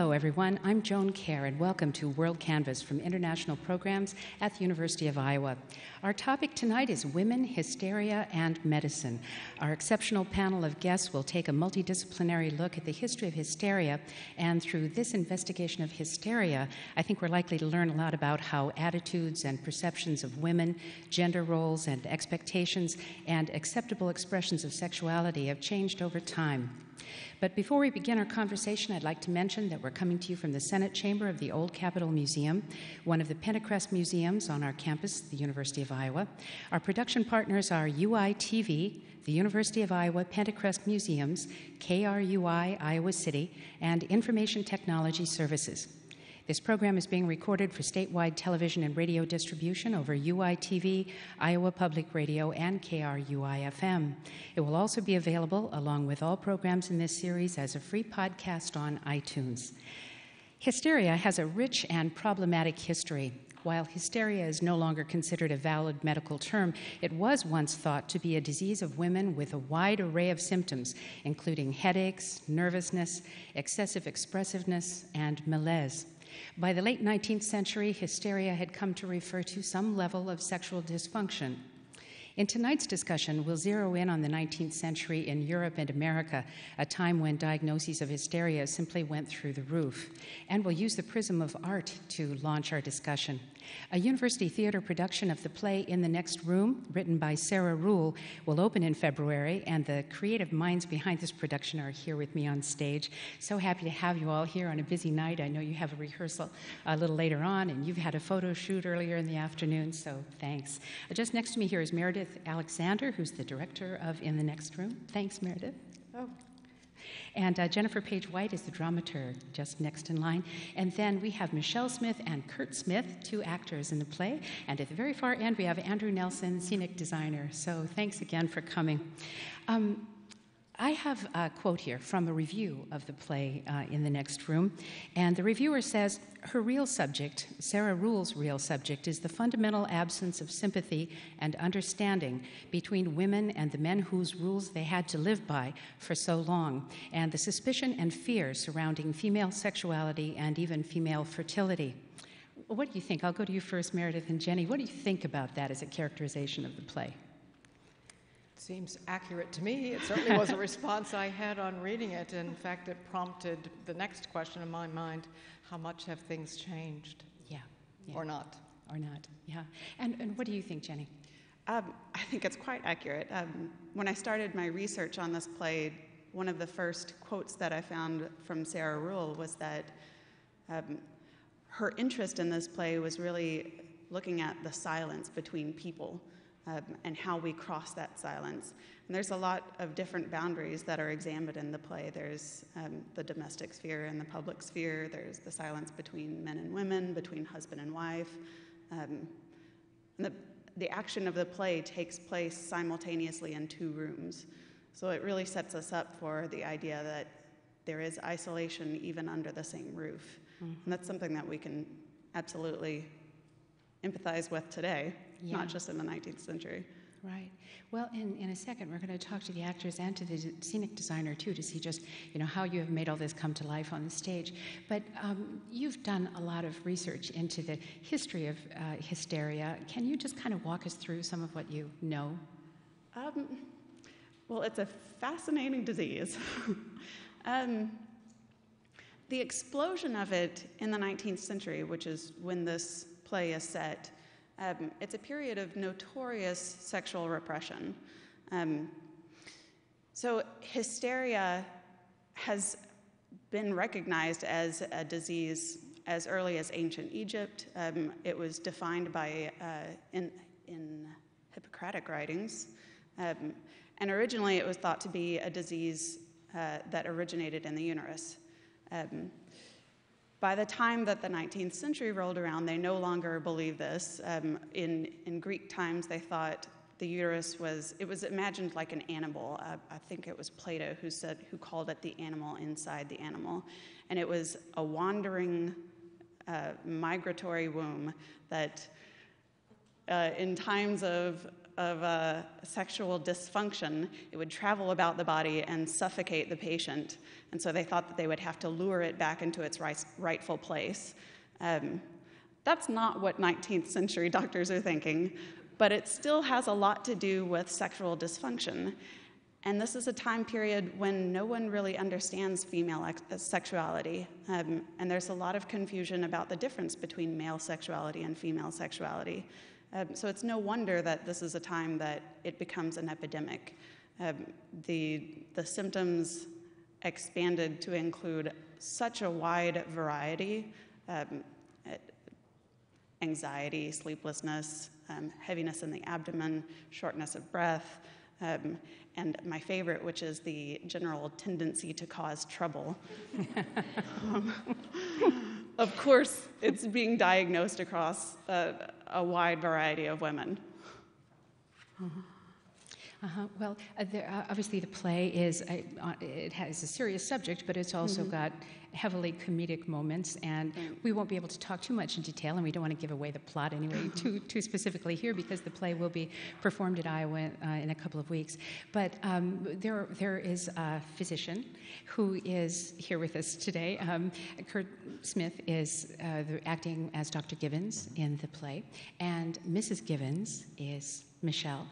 Hello, everyone. I'm Joan Kerr, and welcome to WorldCanvass from International Programs at the University of Iowa. Our topic tonight is Women, Hysteria, and Medicine. Our exceptional panel of guests will take a multidisciplinary look at the history of hysteria, and through this investigation of hysteria, I think we're likely to learn a lot about how attitudes and perceptions of women, gender roles and expectations, and acceptable expressions of sexuality have changed over time. But before we begin our conversation, I'd like to mention that we're coming to you from the Senate Chamber of the Old Capitol Museum, one of the Pentecrest museums on our campus, the University of Iowa. Our production partners are UI-TV, the University of Iowa Pentecrest Museums, KRUI Iowa City, and Information Technology Services. This program is being recorded for statewide television and radio distribution over UI-TV, Iowa Public Radio, and KRUI-FM. It will also be available, along with all programs in this series, as a free podcast on iTunes. Hysteria has a rich and problematic history. While hysteria is no longer considered a valid medical term, it was once thought to be a disease of women with a wide array of symptoms, including headaches, nervousness, excessive expressiveness, and malaise. By the late 19th century, hysteria had come to refer to some level of sexual dysfunction. In tonight's discussion, we'll zero in on the 19th century in Europe and America, a time when diagnoses of hysteria simply went through the roof. And we'll use the prism of art to launch our discussion. A university theater production of the play In the Next Room, written by Sarah Ruhl, will open in February, and the creative minds behind this production are here with me on stage. So happy to have you all here on a busy night. I know you have a rehearsal a little later on, and you've had a photo shoot earlier in the afternoon, so thanks. Just next to me here is Meredith Alexander, who's the director of In the Next Room. Thanks, Meredith. Oh. And Jennifer Page White is the dramaturg, just next in line. And then we have Michelle Smith and Kurt Smith, two actors in the play. And at the very far end, we have Andrew Nelson, scenic designer. So thanks again for coming. I have a quote here from a review of the play In the Next Room, and the reviewer says, her real subject, Sarah Ruhl's real subject, is the fundamental absence of sympathy and understanding between women and the men whose rules they had to live by for so long, and the suspicion and fear surrounding female sexuality and even female fertility. What do you think? I'll go to you first, Meredith and Jenny. What do you think about that as a characterization of the play? Seems accurate to me. It certainly was a response I had on reading it. In fact, it prompted the next question in my mind: how much have things changed? Yeah. Or not? Or not, yeah. And what do you think, Jenny? I think it's quite accurate. When I started my research on this play, one of the first quotes that I found from Sarah Ruhl was that her interest in this play was really looking at the silence between people. And how we cross that silence. And there's a lot of different boundaries that are examined in the play. There's the domestic sphere and the public sphere. There's the silence between men and women, between husband and wife. And the action of the play takes place simultaneously in two rooms. So it really sets us up for the idea that there is isolation even under the same roof. Mm-hmm. And that's something that we can absolutely empathize with today, not just in the 19th century. Right. Well, in a second, we're going to talk to the actors and to the scenic designer, too, to see just, how you have made all this come to life on the stage. But you've done a lot of research into the history of hysteria. Can you just kind of walk us through some of what you know? Well, it's a fascinating disease. The explosion of it in the 19th century, which is when this play is set, it's a period of notorious sexual repression. So hysteria has been recognized as a disease as early as ancient Egypt. It was defined by in Hippocratic writings. And originally it was thought to be a disease that originated in the uterus. By the time that the 19th century rolled around, they no longer believed this. In Greek times, they thought the uterus was imagined like an animal. I think it was Plato who called it the animal inside the animal. And it was a wandering, migratory womb that in times of sexual dysfunction, it would travel about the body and suffocate the patient. And so they thought that they would have to lure it back into its rightful place. That's not what 19th century doctors are thinking, but it still has a lot to do with sexual dysfunction. And this is a time period when no one really understands female sexuality. And there's a lot of confusion about the difference between male sexuality and female sexuality. So it's no wonder that this is a time that it becomes an epidemic. The symptoms expanded to include such a wide variety: anxiety, sleeplessness, heaviness in the abdomen, shortness of breath, and my favorite, which is the general tendency to cause trouble. Of course, it's being diagnosed across a wide variety of women. Well, obviously the play is, it has a serious subject, but it's also got heavily comedic moments, and we won't be able to talk too much in detail, and we don't want to give away the plot anyway too specifically here, because the play will be performed at Iowa in a couple of weeks. But there is a physician who is here with us today. Kurt Smith is acting as Dr. Givens in the play, and Mrs. Givens is Michelle.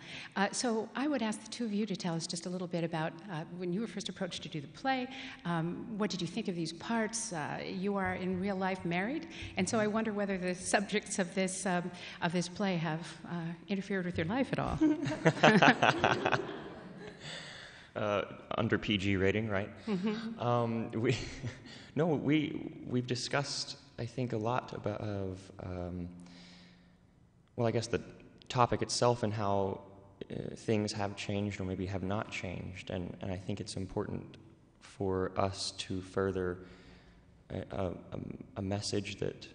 So I would ask the two of you to tell us just a little bit about when you were first approached to do the play. What did you think of these parts? You are in real life married, and so I wonder whether the subjects of this play have interfered with your life at all. Under PG rating, right? We've discussed, I think, a lot about I guess the topic itself and how things have changed or maybe have not changed, and I think it's important for us to further a message that,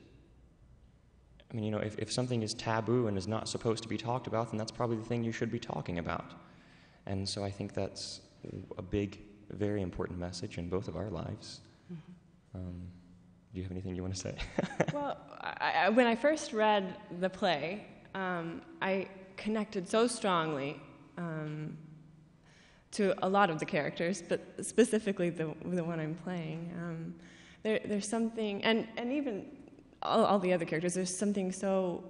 I mean, if something is taboo and is not supposed to be talked about, then that's probably the thing you should be talking about. And so I think that's a big, very important message in both of our lives. Do you have anything you want to say? Well, when I first read the play, I connected so strongly to a lot of the characters, but specifically the one I'm playing. There's something, and even all the other characters, there's something so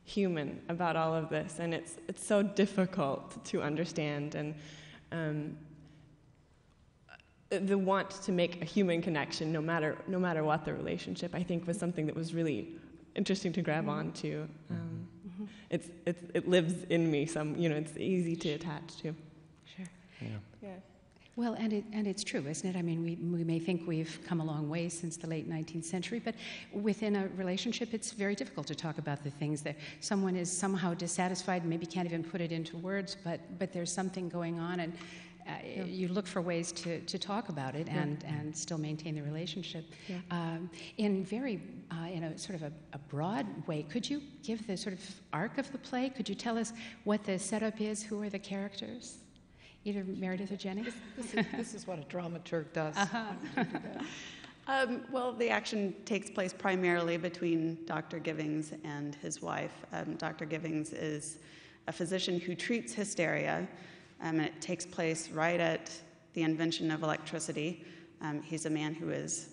human about all of this, and it's so difficult to understand, and the want to make a human connection, no matter what the relationship, I think was something that was really interesting to grab onto. It lives in me. It's easy to attach to. Sure. Yeah. Well, and it's true, isn't it? I mean, we may think we've come a long way since the late 19th century, but within a relationship, it's very difficult to talk about the things that someone is somehow dissatisfied, maybe can't even put it into words, but there's something going on, and you look for ways to talk about it and still maintain the relationship. Yeah. In a sort of a broad way, could you give the sort of arc of the play? Could you tell us what the setup is? Who are the characters? Either Meredith or Jenny? This is what a dramaturg does. Well, the action takes place primarily between Dr. Givens and his wife. Dr. Givens is a physician who treats hysteria, and it takes place right at the invention of electricity. He's a man who is,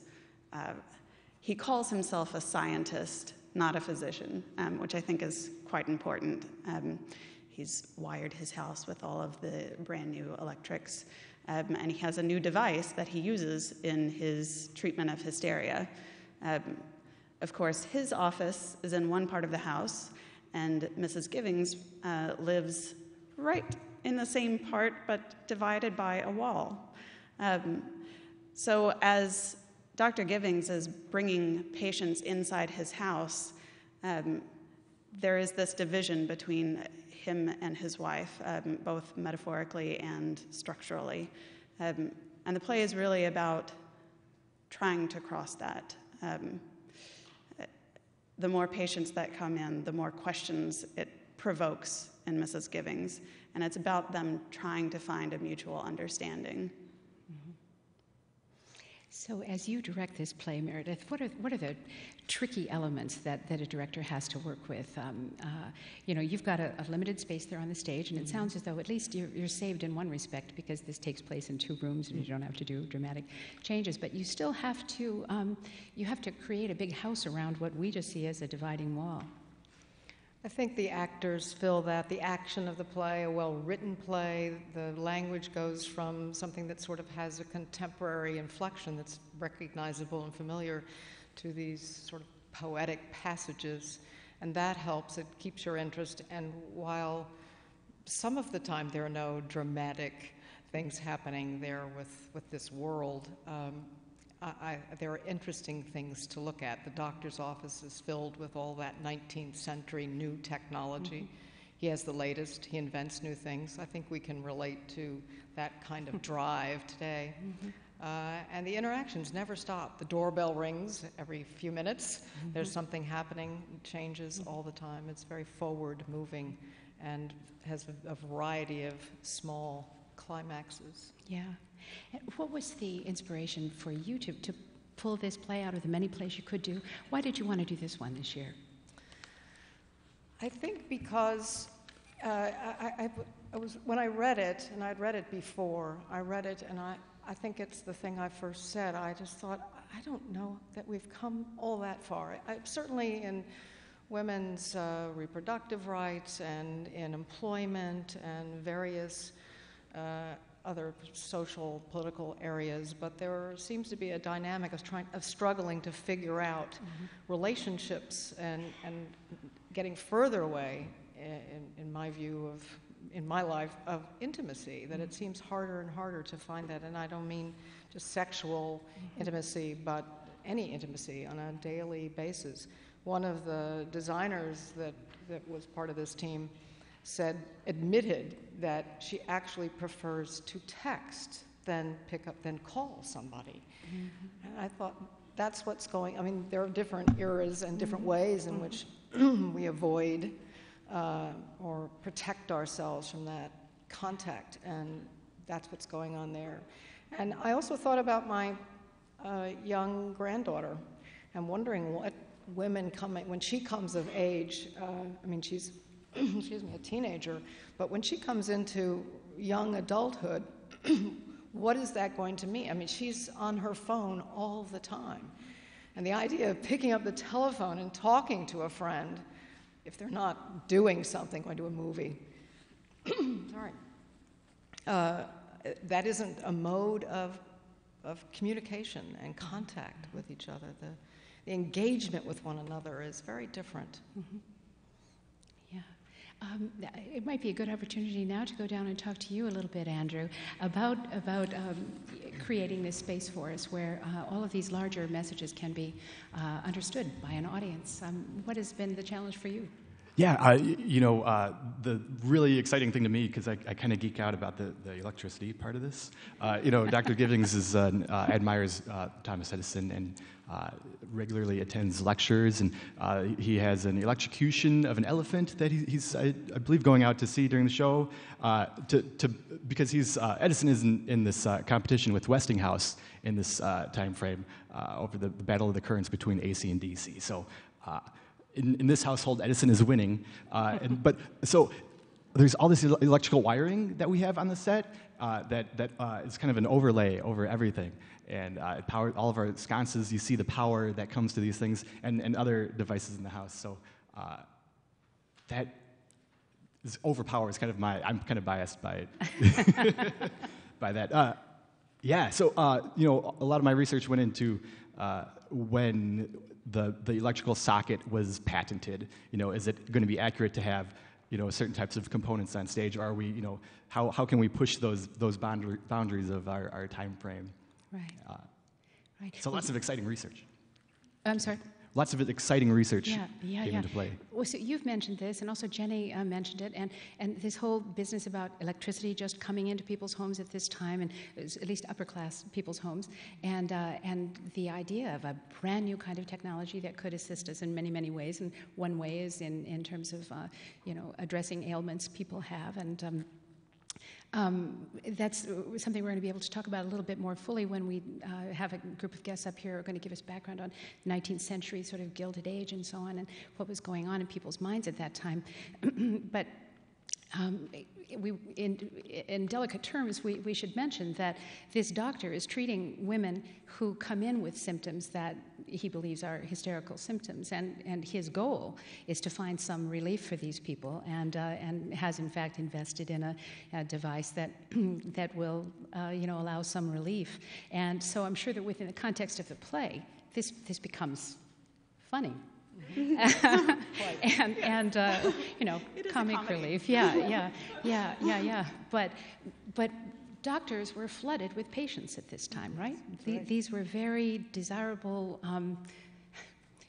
he calls himself a scientist, not a physician, which I think is quite important. He's wired his house with all of the brand new electrics, and he has a new device that he uses in his treatment of hysteria. Of course, his office is in one part of the house, and Mrs. Givens lives right in the same part, but divided by a wall. So as Dr. Givens is bringing patients inside his house, there is this division between him and his wife, both metaphorically and structurally. And the play is really about trying to cross that. The more patients that come in, the more questions it provokes in Mrs. Givens, and it's about them trying to find a mutual understanding. So as you direct this play, Meredith, what are the tricky elements that a director has to work with? You've got a limited space there on the stage, and it sounds as though at least you're saved in one respect because this takes place in 2 rooms and you don't have to do dramatic changes. But you still have to create a big house around what we just see as a dividing wall. I think the actors feel that the action of the play, a well-written play, the language goes from something that sort of has a contemporary inflection that's recognizable and familiar to these sort of poetic passages, and that helps. It keeps your interest, and while some of the time there are no dramatic things happening there with this world, there are interesting things to look at. The doctor's office is filled with all that 19th century new technology. Mm-hmm. He has the latest. He invents new things. I think we can relate to that kind of drive today. Mm-hmm. And the interactions never stop. The doorbell rings every few minutes. Mm-hmm. There's something happening, changes all the time. It's very forward-moving and has a variety of small climaxes. Yeah. What was the inspiration for you to pull this play out of the many plays you could do? Why did you want to do this one this year? I think because I was when I read it, and I'd read it before, I read it, and I think it's the thing I first said. I just thought, I don't know that we've come all that far. Certainly in women's reproductive rights and in employment and various other social, political areas, but there seems to be a dynamic of struggling to figure out relationships and getting further away, in my view in my life, of intimacy, that it seems harder and harder to find that. And I don't mean just sexual intimacy, but any intimacy on a daily basis. One of the designers that was part of this team admitted that she actually prefers to text than call somebody. Mm-hmm. And I thought, that's what's going, I mean, there are different eras and different ways in which we avoid or protect ourselves from that contact, and that's what's going on there. And I also thought about my young granddaughter and wondering what women when she comes of age, I mean, she's a teenager, but when she comes into young adulthood, what is that going to mean? I mean, she's on her phone all the time. And the idea of picking up the telephone and talking to a friend, if they're not doing something, going to a movie, sorry, that isn't a mode of communication and contact with each other. The engagement with one another is very different. Mm-hmm. It might be a good opportunity now to go down and talk to you a little bit, Andrew, about creating this space for us where all of these larger messages can be understood by an audience. What has been the challenge for you? Yeah, the really exciting thing to me, because I kind of geek out about the electricity part of this. Dr. Givings admires Thomas Edison and regularly attends lectures, and he has an electrocution of an elephant that he's I believe going out to see during the show because Edison is in this competition with Westinghouse in this time frame over the battle of the currents between AC and DC. So. In this household, Edison is winning, but there's all this electrical wiring that we have on the set that is kind of an overlay over everything, and it powers all of our sconces. You see the power that comes to these things and other devices in the house. So that is overpowers kind of I'm kind of biased by it, by that. So a lot of my research went into when the electrical socket was patented. Is it going to be accurate to have certain types of components on stage? Or are we how can we push those boundaries of our time frame? Right. Right. So lots of exciting research. I'm sorry. Lots of exciting research came into play. Well, so you've mentioned this, and also Jenny mentioned it, and this whole business about electricity just coming into people's homes at this time, and at least upper-class people's homes, and the idea of a brand new kind of technology that could assist us in many, many ways. And one way is in terms of addressing ailments people have, and that's something we're going to be able to talk about a little bit more fully when we have a group of guests up here who are going to give us background on 19th century sort of Gilded Age and so on, and what was going on in people's minds at that time. But in delicate terms, we should mention that this doctor is treating women who come in with symptoms that he believes are hysterical symptoms, and his goal is to find some relief for these people, and has in fact invested in a device that that will allow some relief. And so I'm sure that within the context of the play, this becomes funny. and comic relief. Yeah. But doctors were flooded with patients at this time, right? These were very desirable.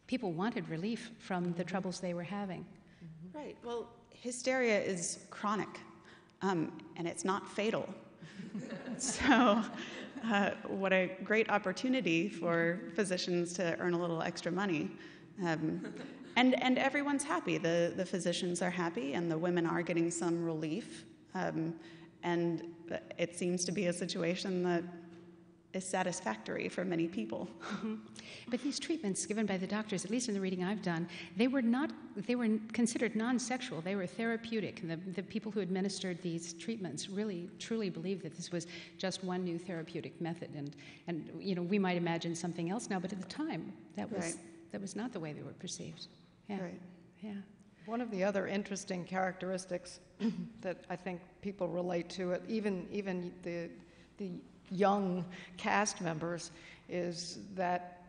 People wanted relief from the troubles they were having. Right. Well, hysteria is chronic, and it's not fatal. So, what a great opportunity for physicians to earn a little extra money. And everyone's happy. The physicians are happy, and the women are getting some relief. And it seems to be a situation that is satisfactory for many people. Mm-hmm. But these treatments given by the doctors, at least in the reading I've done, they were considered non-sexual. They were therapeutic. And the people who administered these treatments really, truly believed that this was just one new therapeutic method. And we might imagine something else now, but at the time, that was... Right. That was not the way they were perceived. Yeah. Right. Yeah. One of the other interesting characteristics that I think people relate to it, even the young cast members, is that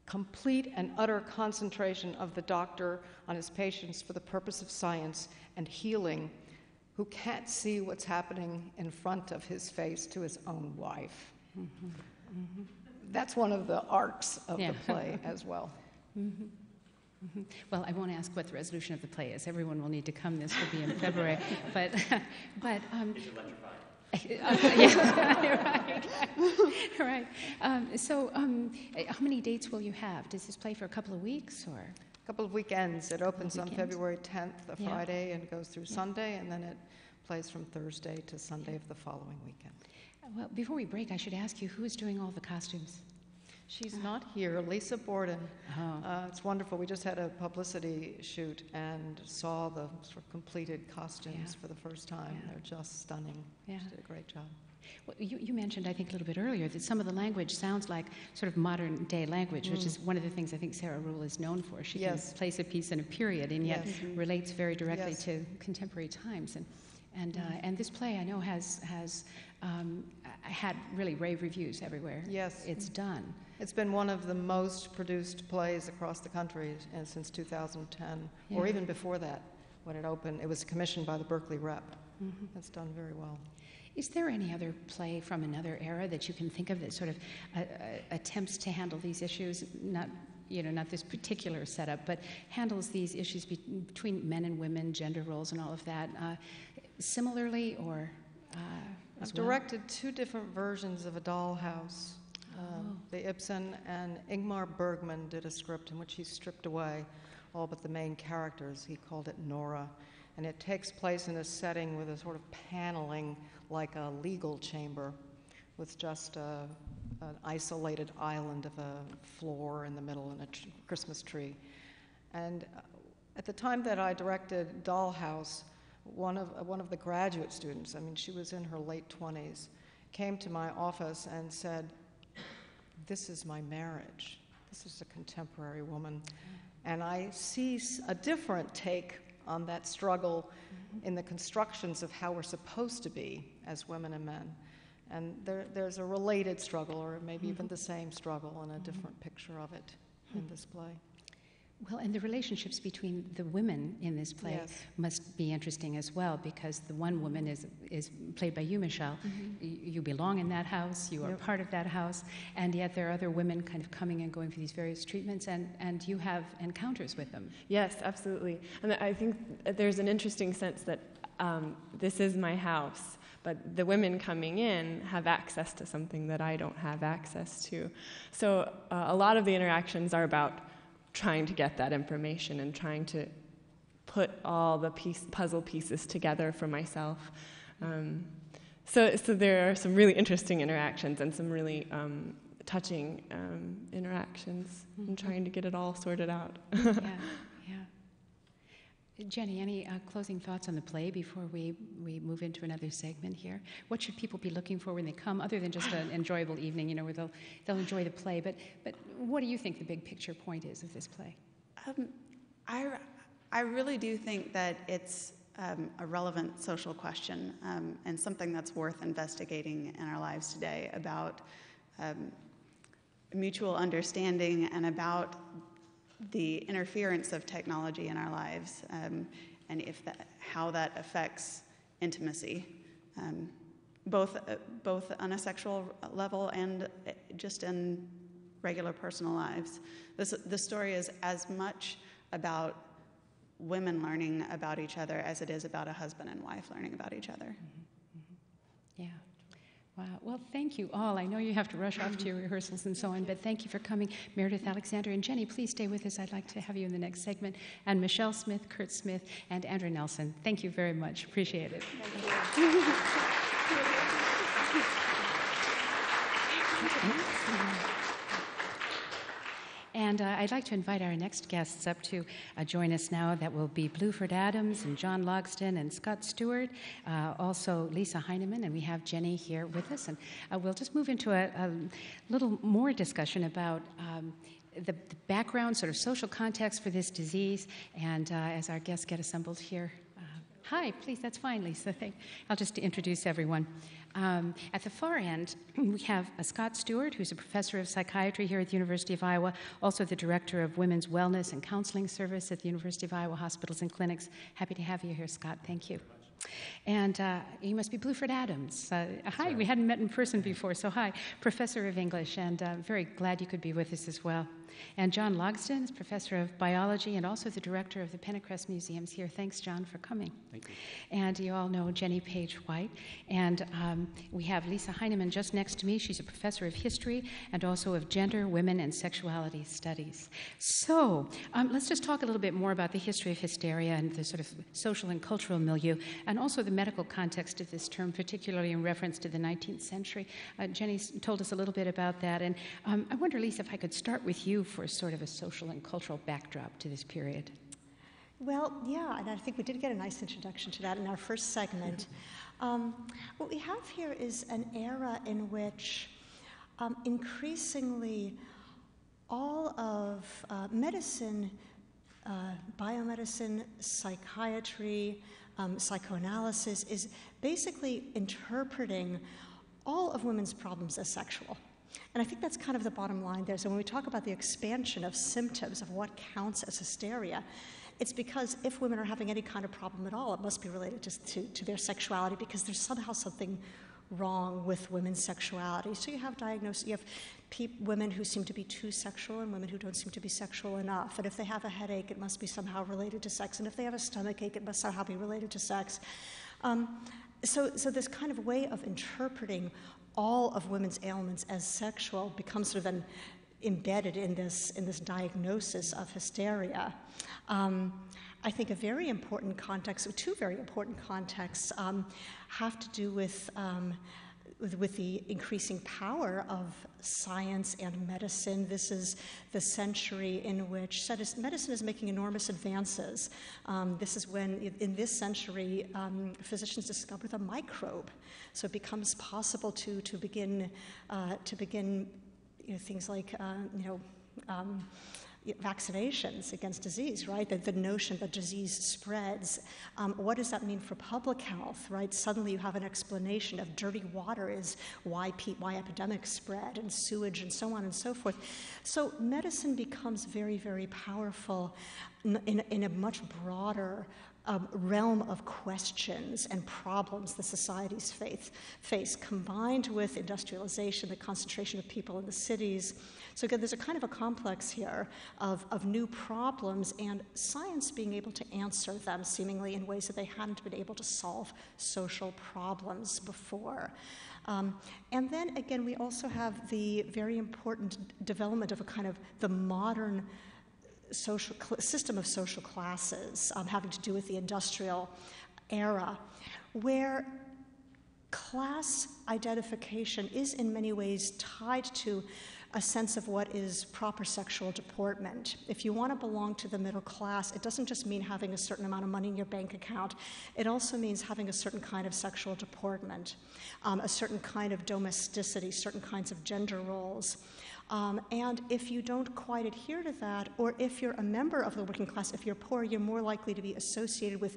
complete and utter concentration of the doctor on his patients for the purpose of science and healing, who can't see what's happening in front of his face to his own wife. Mm-hmm. Mm-hmm. That's one of the arcs of the play as well. Mm-hmm. Mm-hmm. Well, I won't ask what the resolution of the play is. Everyone will need to come. This will be in February. but it's electrifying. Right. So, how many dates will you have? Does this play for a couple of weeks or? A couple of weekends. It opens on February 10th, a Friday, and goes through Sunday, and then it plays from Thursday to Sunday of the following weekend. Well, before we break, I should ask you, who is doing all the costumes? She's not here. Lisa Borden. Oh. It's wonderful. We just had a publicity shoot and saw the sort of completed costumes for the first time. They're just stunning. Yeah. She did a great job. Well, you mentioned, I think, a little bit earlier that some of the language sounds like sort of modern-day language, which is one of the things I think Sarah Ruhl is known for. She can place a piece in a period and yet relates very directly to contemporary times. And this play, I know, has had really rave reviews everywhere. Yes. It's done. It's been one of the most produced plays across the country since 2010, or even before that, when it opened. It was commissioned by the Berkeley Rep. Mm-hmm. It's done very well. Is there any other play from another era that you can think of that sort of attempts to handle these issues, not this particular setup, but handles these issues between men and women, gender roles and all of that, similarly or I've directed two different versions of A Dollhouse. The Ibsen and Ingmar Bergman did a script in which he stripped away all but the main characters. He called it Nora. And it takes place in a setting with a sort of paneling like a legal chamber with just an isolated island of a floor in the middle and a Christmas tree. And at the time that I directed Dollhouse, one of the graduate students, I mean, she was in her late 20s, came to my office and said, "This is my marriage. This is a contemporary woman." And I see a different take on that struggle in the constructions of how we're supposed to be as women and men. And there's a related struggle, or maybe even the same struggle, and a different picture of it in this play. Well, and the relationships between the women in this play must be interesting as well, because the one woman is played by you, Michelle. Mm-hmm. You belong in that house, you are part of that house, and yet there are other women kind of coming and going for these various treatments, and you have encounters with them. Yes, absolutely. And I think there's an interesting sense that this is my house, but the women coming in have access to something that I don't have access to. So a lot of the interactions are about trying to get that information and trying to put all the puzzle pieces together for myself. So there are some really interesting interactions and some really touching interactions. I'm trying to get it all sorted out. Yeah. Jenny, any closing thoughts on the play before we move into another segment here? What should people be looking for when they come, other than just an enjoyable evening, where they'll enjoy the play? But what do you think the big picture point is of this play? I really do think that it's a relevant social question and something that's worth investigating in our lives today about mutual understanding and about the interference of technology in our lives, and how that affects intimacy, both on a sexual level and just in regular personal lives. The story is as much about women learning about each other as it is about a husband and wife learning about each other. Yeah. Wow. Well, thank you all. I know you have to rush off to your rehearsals and so on, but thank you for coming. Meredith Alexander and Jenny, please stay with us. I'd like to have you in the next segment. And Michelle Smith, Kurt Smith, and Andrew Nelson. Thank you very much. Appreciate it. Thank you. And I'd like to invite our next guests up to join us now. That will be Bluford Adams and John Logsdon and Scott Stuart, also Lisa Heineman, and we have Jenny here with us. And we'll just move into a little more discussion about the background, sort of social context for this disease. And as our guests get assembled here, hi, please, that's fine, Lisa. I'll just introduce everyone. At the far end, we have Scott Stuart, who's a professor of psychiatry here at the University of Iowa, also the director of Women's Wellness and Counseling Service at the University of Iowa Hospitals and Clinics. Happy to have you here, Scott. Thank you. And you must be Bluford Adams. Hi, we hadn't met in person before, so hi, professor of English, and very glad you could be with us as well. And John Logsdon is professor of biology and also the director of the Penncrest Museums here. Thanks, John, for coming. Thank you. And you all know Jenny Page White. And we have Lisa Heineman just next to me. She's a professor of history and also of gender, women, and sexuality studies. So let's just talk a little bit more about the history of hysteria and the sort of social and cultural milieu, and also the medical context of this term, particularly in reference to the 19th century. Jenny told us a little bit about that. And I wonder, Lisa, if I could start with you for sort of a social and cultural backdrop to this period. Well, yeah, and I think we did get a nice introduction to that in our first segment. What we have here is an era in which increasingly all of medicine, biomedicine, psychiatry, psychoanalysis is basically interpreting all of women's problems as sexual. And I think that's kind of the bottom line there. So when we talk about the expansion of symptoms of what counts as hysteria, it's because if women are having any kind of problem at all, it must be related to their sexuality, because there's somehow something wrong with women's sexuality. So you have diagnosis, you have women who seem to be too sexual and women who don't seem to be sexual enough. And if they have a headache, it must be somehow related to sex. And if they have a stomach ache, it must somehow be related to sex. So this kind of way of interpreting all of women's ailments as sexual becomes sort of then embedded in this diagnosis of hysteria. I think a very important context, or two very important contexts, have to do with the increasing power of science and medicine. This is the century in which medicine is making enormous advances. This is when, in this century, physicians discover the microbe. So it becomes possible to begin things like vaccinations against disease, right? The notion that disease spreads. What does that mean for public health, right? Suddenly you have an explanation of dirty water is why epidemics spread, and sewage and so on and so forth. So medicine becomes very, very powerful in a much broader realm of questions and problems that societies face, combined with industrialization, the concentration of people in the cities. So again, there's a kind of a complex here of new problems and science being able to answer them seemingly in ways that they hadn't been able to solve social problems before. And then again, we also have the very important development of a kind of the modern social system of social classes having to do with the industrial era, where class identification is in many ways tied to a sense of what is proper sexual deportment. If you want to belong to the middle class, it doesn't just mean having a certain amount of money in your bank account. It also means having a certain kind of sexual deportment, a certain kind of domesticity, certain kinds of gender roles. And if you don't quite adhere to that, or if you're a member of the working class, if you're poor, you're more likely to be associated with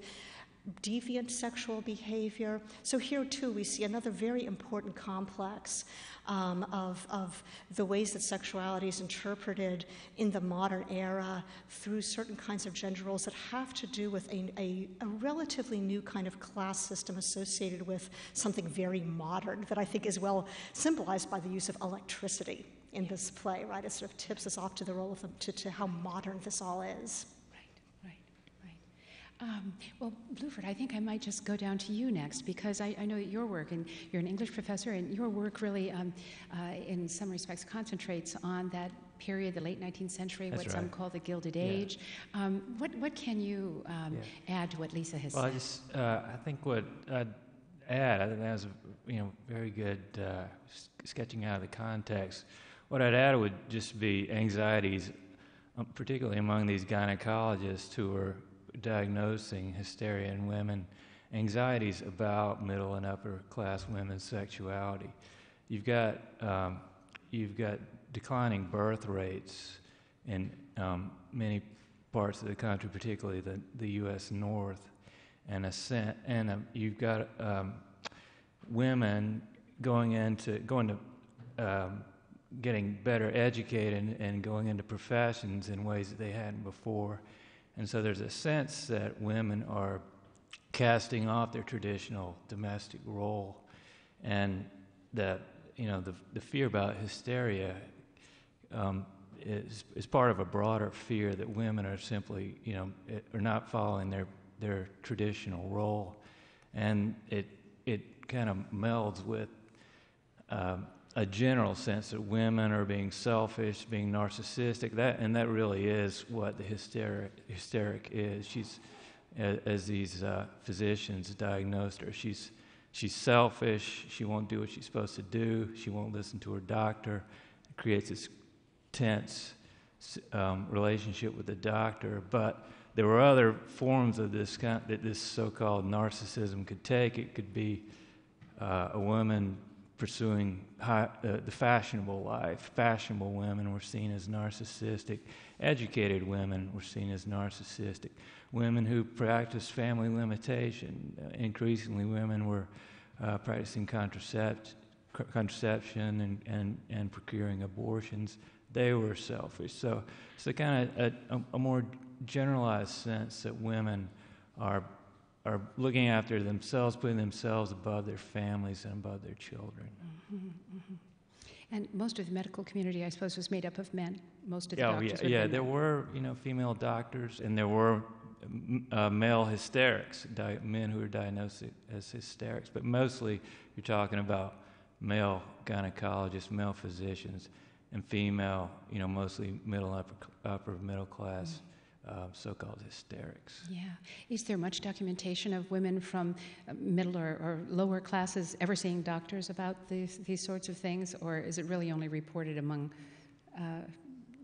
deviant sexual behavior. So here too we see another very important complex of the ways that sexuality is interpreted in the modern era through certain kinds of gender roles that have to do with a relatively new kind of class system associated with something very modern that I think is well symbolized by the use of electricity in this play, right? It sort of tips us off to the role of to how modern this all is. Well, Bluford, I think I might just go down to you next, because I know that your work, and you're an English professor, and your work really, in some respects, concentrates on that period, the late 19th century, That's what right. some call the Gilded Age. What can you add to what Lisa has said? I think what I'd add, I think that was very good sketching out of the context. What I'd add would just be anxieties, particularly among these gynecologists who are diagnosing hysteria in women, anxieties about middle and upper class women's sexuality. You've got declining birth rates in many parts of the country, particularly the U.S. North, and you've got women getting better educated and going into professions in ways that they hadn't before. And so there's a sense that women are casting off their traditional domestic role, and that the fear about hysteria is part of a broader fear that women are simply are not following their traditional role, and it kind of melds with a general sense that women are being selfish, being narcissistic. That really is what the hysteric is. She's, as these physicians diagnosed her, she's selfish. She won't do what she's supposed to do. She won't listen to her doctor. It creates this tense relationship with the doctor. But there were other forms of this that this so-called narcissism could take. It could be a woman pursuing the fashionable life. Fashionable women were seen as narcissistic. Educated women were seen as narcissistic. Women who practiced family limitation. Increasingly, women were practicing contraception and procuring abortions. They were selfish. So it's kind of a more generalized sense that women are looking after themselves, putting themselves above their families and above their children. Mm-hmm, mm-hmm. And most of the medical community, I suppose, was made up of men. Most of the doctors were men. There were female doctors, and there were male hysterics, men who were diagnosed as hysterics. But mostly, you're talking about male gynecologists, male physicians, and female, mostly middle and upper middle class. So-called hysterics. Yeah. Is there much documentation of women from middle or lower classes ever seeing doctors about these sorts of things, or is it really only reported among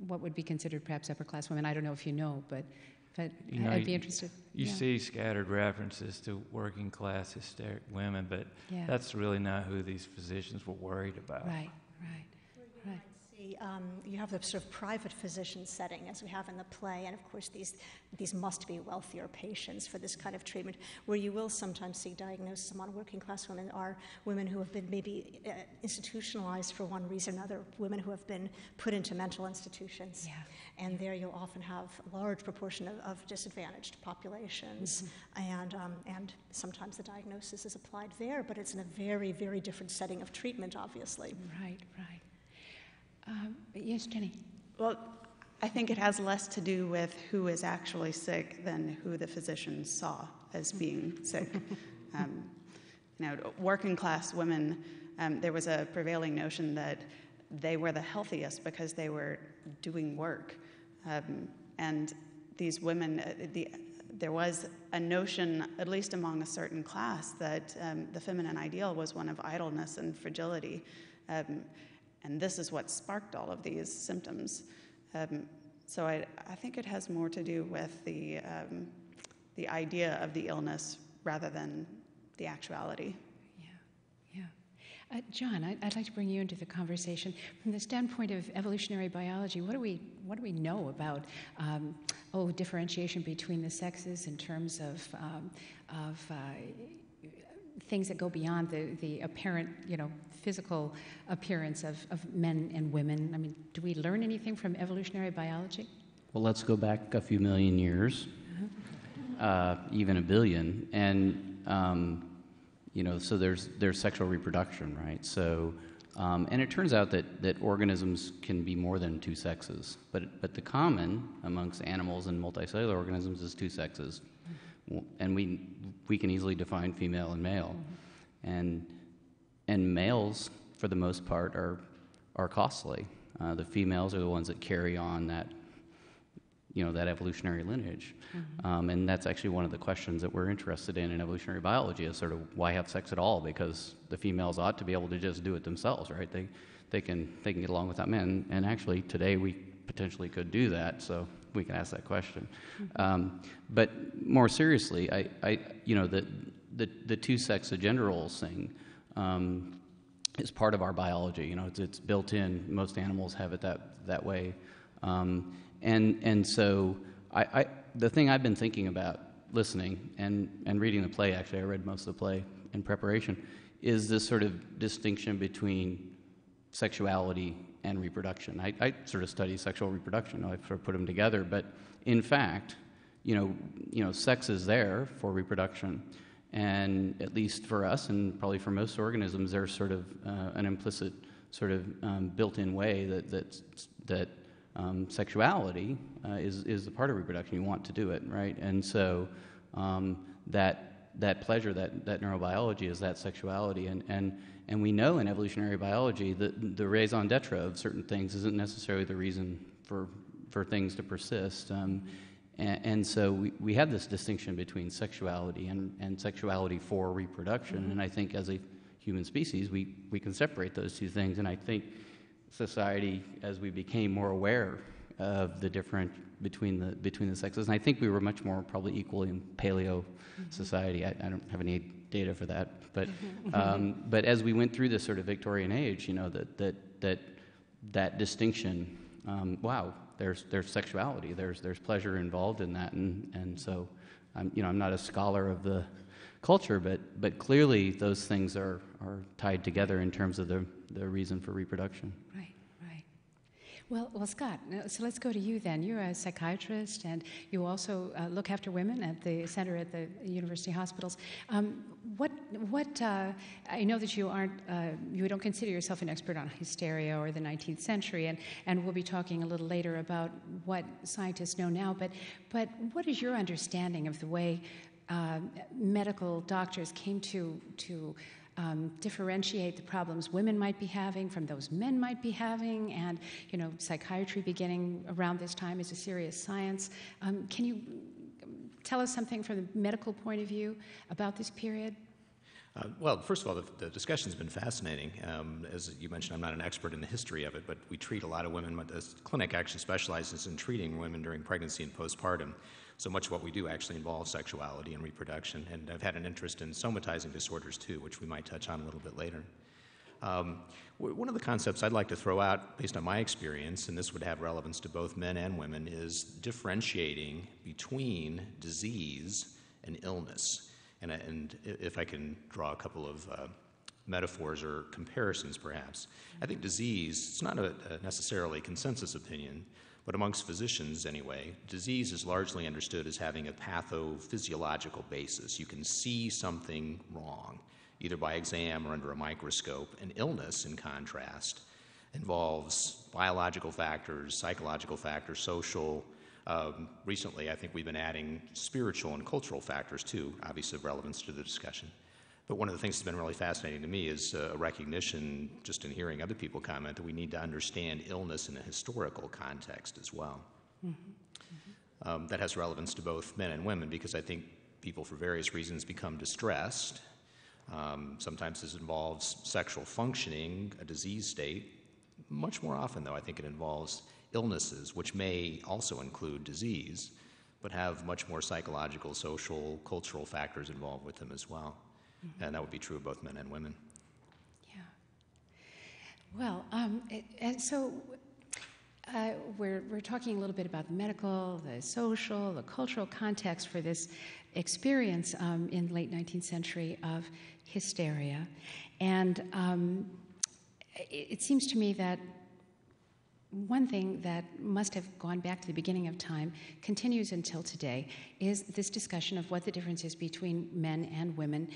what would be considered perhaps upper-class women? I don't know if you know, but I'd be interested. You see scattered references to working-class hysteric women, but that's really not who these physicians were worried about. Right. You have the sort of private physician setting, as we have in the play, and of course these must be wealthier patients for this kind of treatment. Where you will sometimes see diagnosis among working-class women are women who have been maybe institutionalized for one reason or another, women who have been put into mental institutions. Yeah. And there you'll often have a large proportion of disadvantaged populations, and sometimes the diagnosis is applied there, but it's in a very, very different setting of treatment, obviously. Right. Yes, Jenny. Well, I think it has less to do with who is actually sick than who the physicians saw as being sick. Working class women, there was a prevailing notion that they were the healthiest because they were doing work. And these women, there was a notion, at least among a certain class, that the feminine ideal was one of idleness and fragility. And this is what sparked all of these symptoms. So I think it has more to do with the idea of the illness rather than the actuality. John, I'd like to bring you into the conversation from the standpoint of evolutionary biology. What do we know about differentiation between the sexes in terms of things that go beyond the apparent, physical appearance of men and women? I mean, do we learn anything from evolutionary biology? Well, let's go back a few million years, even a billion, and so there's sexual reproduction, right? So, and it turns out that organisms can be more than two sexes, but the common amongst animals and multicellular organisms is two sexes, and we can easily define female and male, and males for the most part are costly. The females are the ones that carry on that evolutionary lineage. And that's actually one of the questions that we're interested in evolutionary biology, is sort of why have sex at all? Because the females ought to be able to just do it themselves, right? They can get along without men. And actually today we potentially could do that, so we can ask that question. But more seriously, the two-sex gender roles thing is part of our biology. It's built in. Most animals have it that way. And so the thing I've been thinking about, listening and reading the play, actually I read most of the play in preparation, is this sort of distinction between sexuality and reproduction. I sort of study sexual reproduction. I sort of put them together, but in fact, sex is there for reproduction, and at least for us, and probably for most organisms, there's sort of an implicit sort of built-in way that sexuality is a part of reproduction. You want to do it, right? And so that pleasure, that neurobiology is that sexuality, and we know in evolutionary biology that the raison d'etre of certain things isn't necessarily the reason for things to persist. And so we have this distinction between sexuality and sexuality for reproduction. And I think as a human species, we can separate those two things. And I think society, as we became more aware of the difference between the sexes, and I think we were much more probably equal in paleo society. I don't have any data for that, but as we went through this sort of Victorian age, that distinction. Wow, there's sexuality, there's pleasure involved in that, and so I'm not a scholar of the culture, but clearly those things are tied together in terms of the reason for reproduction. Right. Well, Scott, so let's go to you then. You're a psychiatrist, and you also look after women at the center at the university hospitals. What I know that you don't consider yourself an expert on hysteria or the 19th century, and we'll be talking a little later about what scientists know now, but what is your understanding of the way medical doctors came to differentiate the problems women might be having from those men might be having, and psychiatry beginning around this time is a serious science. Can you tell us something from the medical point of view about this period? Well, first of all, the discussion's been fascinating. As you mentioned, I'm not an expert in the history of it, but we treat a lot of women. The clinic actually specializes in treating women during pregnancy and postpartum. So much of what we do actually involves sexuality and reproduction, and I've had an interest in somatizing disorders too, which we might touch on a little bit later. One of the concepts I'd like to throw out, based on my experience, and this would have relevance to both men and women, is differentiating between disease and illness. And if I can draw a couple of metaphors or comparisons, perhaps. I think disease, it's not a necessarily consensus opinion, but amongst physicians anyway, disease is largely understood as having a pathophysiological basis. You can see something wrong, either by exam or under a microscope. And illness, in contrast, involves biological factors, psychological factors, social. Recently, I think we've been adding spiritual and cultural factors too, obviously of relevance to the discussion. But one of the things that's been really fascinating to me is a recognition, just in hearing other people comment, that we need to understand illness in a historical context as well. that has relevance to both men and women, because I think people, for various reasons, become distressed. Sometimes this involves sexual functioning, a disease state. Much more often, though, I think it involves illnesses, which may also include disease, but have much more psychological, social, cultural factors involved with them as well. Mm-hmm. And that would be true of both men and women. Yeah. Well, we're talking a little bit about the medical, the social, the cultural context for this experience in the late 19th century of hysteria. And it seems to me that one thing that must have gone back to the beginning of time, continues until today, is this discussion of what the difference is between men and women.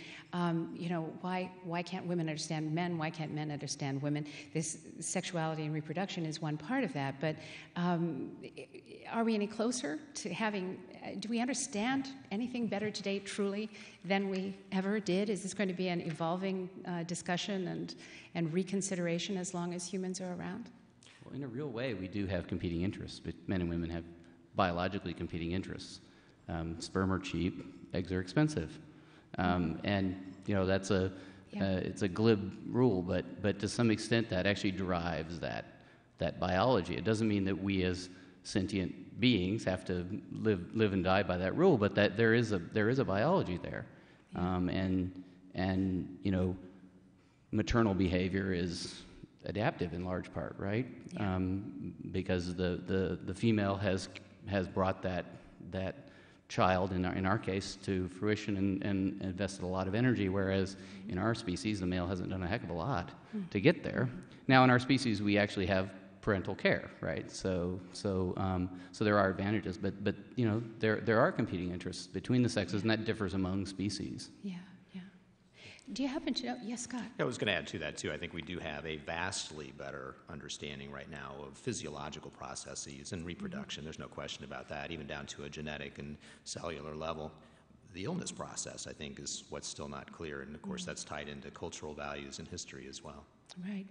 Why can't women understand men? Why can't men understand women? This sexuality and reproduction is one part of that, but are we any closer to having, do we understand anything better today, truly, than we ever did? Is this going to be an evolving discussion and reconsideration as long as humans are around? Well, in a real way, we do have competing interests, but men and women have biologically competing interests. Sperm are cheap, eggs are expensive, and that's it's a glib rule, but to some extent that actually drives that biology. It doesn't mean that we as sentient beings have to live and die by that rule, but that there is a biology there, and maternal behavior is adaptive in large part, right? Yeah. Because the female has brought that child in our case to fruition and invested a lot of energy, whereas in our species the male hasn't done a heck of a lot to get there. Now in our species we actually have parental care, right? So there are advantages, but there are competing interests between the sexes, and that differs among species. Yeah. Do you happen to know? Yes, Scott. I was going to add to that, too. I think we do have a vastly better understanding right now of physiological processes and reproduction. There's no question about that, even down to a genetic and cellular level. The illness process, I think, is what's still not clear, and of course that's tied into cultural values and history as well. Right.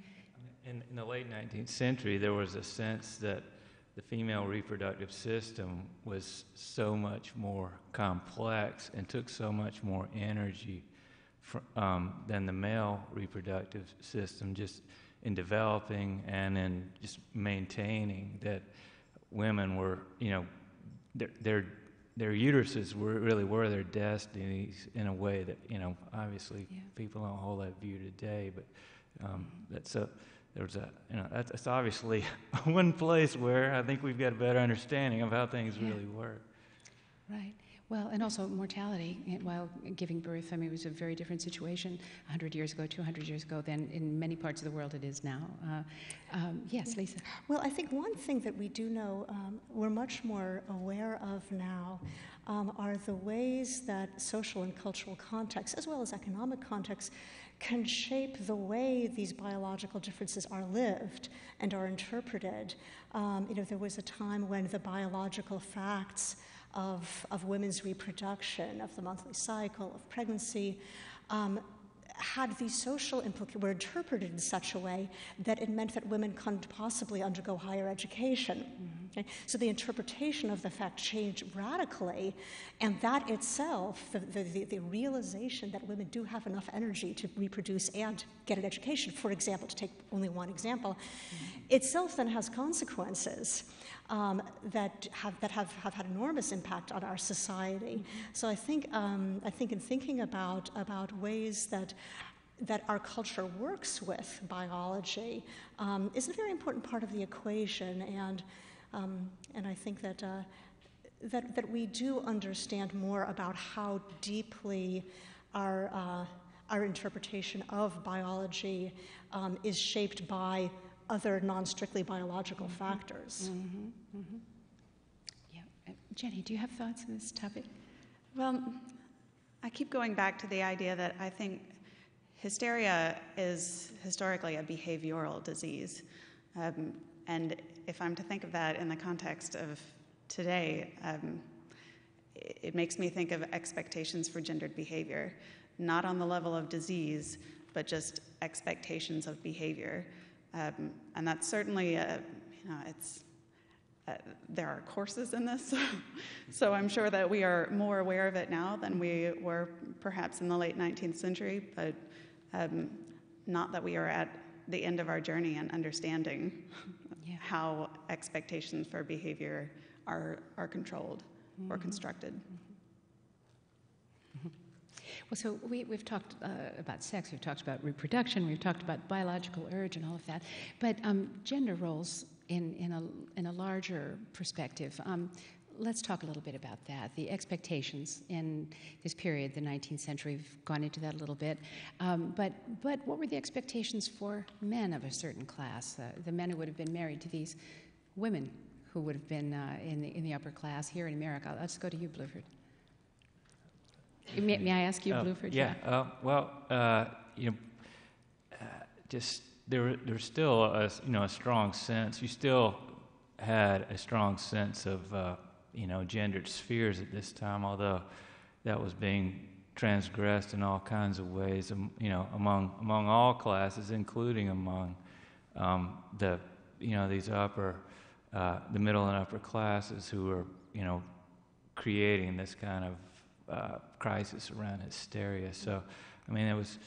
In the late 19th century, there was a sense that the female reproductive system was so much more complex and took so much more energy than the male reproductive system, just in developing and in just maintaining, that women were, their uteruses really were their destinies in a way that, obviously people don't hold that view today, but that's obviously one place where I think we've got a better understanding of how things really work. Right. Well, and also mortality while giving birth. I mean, it was a very different situation 100 years ago, 200 years ago than in many parts of the world it is now. Yes, Lisa. Well, I think one thing that we do know we're much more aware of now are the ways that social and cultural contexts, as well as economic contexts, can shape the way these biological differences are lived and are interpreted. There was a time when the biological facts of women's reproduction, of the monthly cycle, of pregnancy, had these social implications, were interpreted in such a way that it meant that women couldn't possibly undergo higher education. Mm-hmm. Okay? So the interpretation of the fact changed radically, and that itself, the realization that women do have enough energy to reproduce and get an education, for example, to take only one example, itself then has consequences that have had enormous impact on our society. So I think in thinking about ways that our culture works with biology is a very important part of the equation, and I think that we do understand more about how deeply our interpretation of biology is shaped by other non-strictly biological factors. Mm-hmm. Mm-hmm. Yeah. Jenny, do you have thoughts on this topic? Well, I keep going back to the idea that I think hysteria is historically a behavioral disease. And if I'm to think of that in the context of today, it makes me think of expectations for gendered behavior, not on the level of disease, but just expectations of behavior. And that's certainly, there are courses in this, so I'm sure that we are more aware of it now than we were perhaps in the late 19th century, but not that we are at the end of our journey in understanding how expectations for behavior are controlled or constructed. Well, so we've talked about sex, we've talked about reproduction, we've talked about biological urge and all of that, but gender roles in a larger perspective. Let's talk a little bit about that. The expectations in this period, the 19th century, we've gone into that a little bit. But what were the expectations for men of a certain class? The men who would have been married to these women who would have been in the upper class here in America. Let's go to you, Bluford. May I ask you, Bluford? Yeah. Just there's still a strong sense. You still had a strong sense of gendered spheres at this time, although that was being transgressed in all kinds of ways. Among all classes, including among these the middle and upper classes who were creating this kind of crisis around hysteria. So, I mean, it was,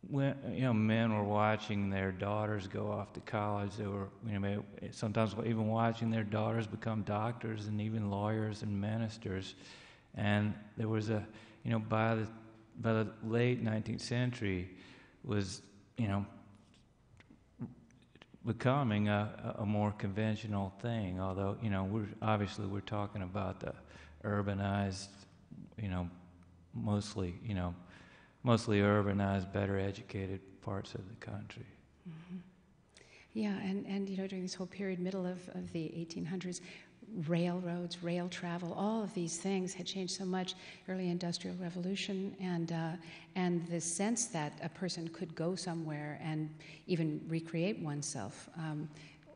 when men were watching their daughters go off to college. They were, sometimes even watching their daughters become doctors and even lawyers and ministers. And there was by the late 19th century, was becoming a more conventional thing. Although we're talking about the urbanized, mostly urbanized, better educated parts of the country. Mm-hmm. Yeah, and during this whole period, middle of the 1800s, railroads, rail travel, all of these things had changed so much. Early Industrial Revolution, and the sense that a person could go somewhere and even recreate oneself.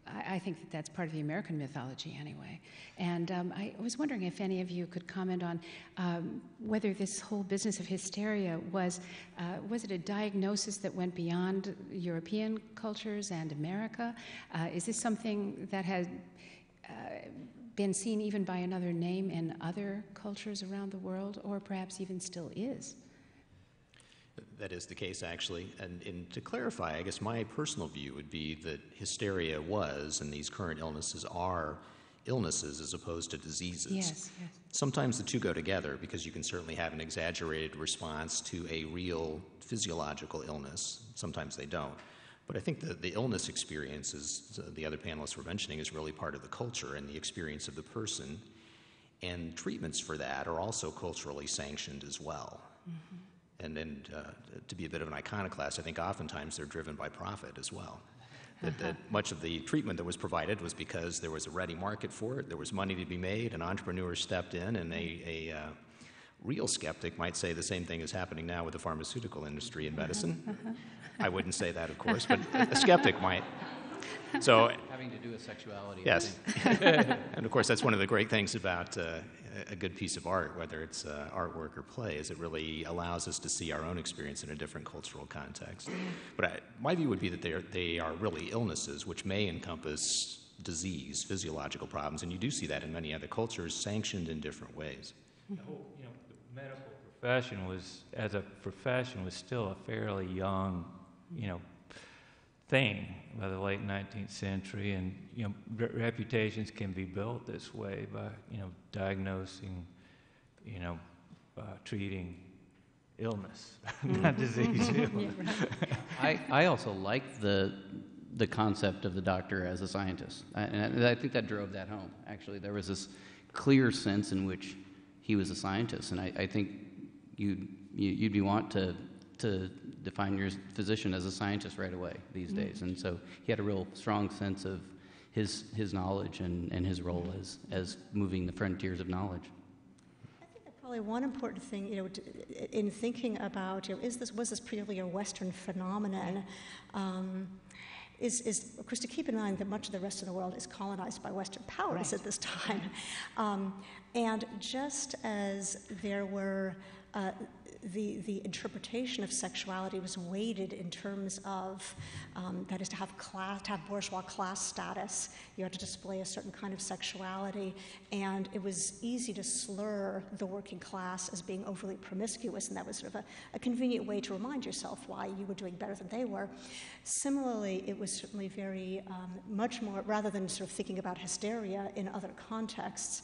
I think that's part of the American mythology anyway. And I was wondering if any of you could comment on whether this whole business of hysteria was it a diagnosis that went beyond European cultures and America? Is this something that had been seen even by another name in other cultures around the world, or perhaps even still is? That is the case, actually. And to clarify, I guess my personal view would be that hysteria was, and these current illnesses are, illnesses as opposed to diseases. Yes. Sometimes the two go together, because you can certainly have an exaggerated response to a real physiological illness. Sometimes they don't. But I think the illness experience, as the other panelists were mentioning, is really part of the culture and the experience of the person. And treatments for that are also culturally sanctioned as well. Mm-hmm. And then, to be a bit of an iconoclast, I think oftentimes they're driven by profit as well. That much of the treatment that was provided was because there was a ready market for it, there was money to be made, an entrepreneur stepped in, and a real skeptic might say the same thing is happening now with the pharmaceutical industry in medicine. I wouldn't say that, of course, but a skeptic might. So, having to do with sexuality. Yes. And of course, that's one of the great things about a good piece of art, whether it's artwork or play, is it really allows us to see our own experience in a different cultural context. But my view would be that they are really illnesses, which may encompass disease, physiological problems, and you do see that in many other cultures, sanctioned in different ways. The whole, the medical profession was still a fairly young, thing by the late 19th century, and reputations can be built this way by diagnosing, treating illness, not disease. I also like the concept of the doctor as a scientist, and I think that drove that home. Actually, there was this clear sense in which he was a scientist, and I think you'd want to define your physician as a scientist right away these days. And so he had a real strong sense of his knowledge and his role as moving the frontiers of knowledge. I think that probably one important thing, in thinking about, was this purely a Western phenomenon? Is of course to keep in mind that much of the rest of the world is colonized by Western powers at this time, and just as there were the interpretation of sexuality was weighted in terms of, that is, to have bourgeois class status. You had to display a certain kind of sexuality, and it was easy to slur the working class as being overly promiscuous, and that was sort of a convenient way to remind yourself why you were doing better than they were. Similarly, it was certainly very much more, rather than sort of thinking about hysteria in other contexts,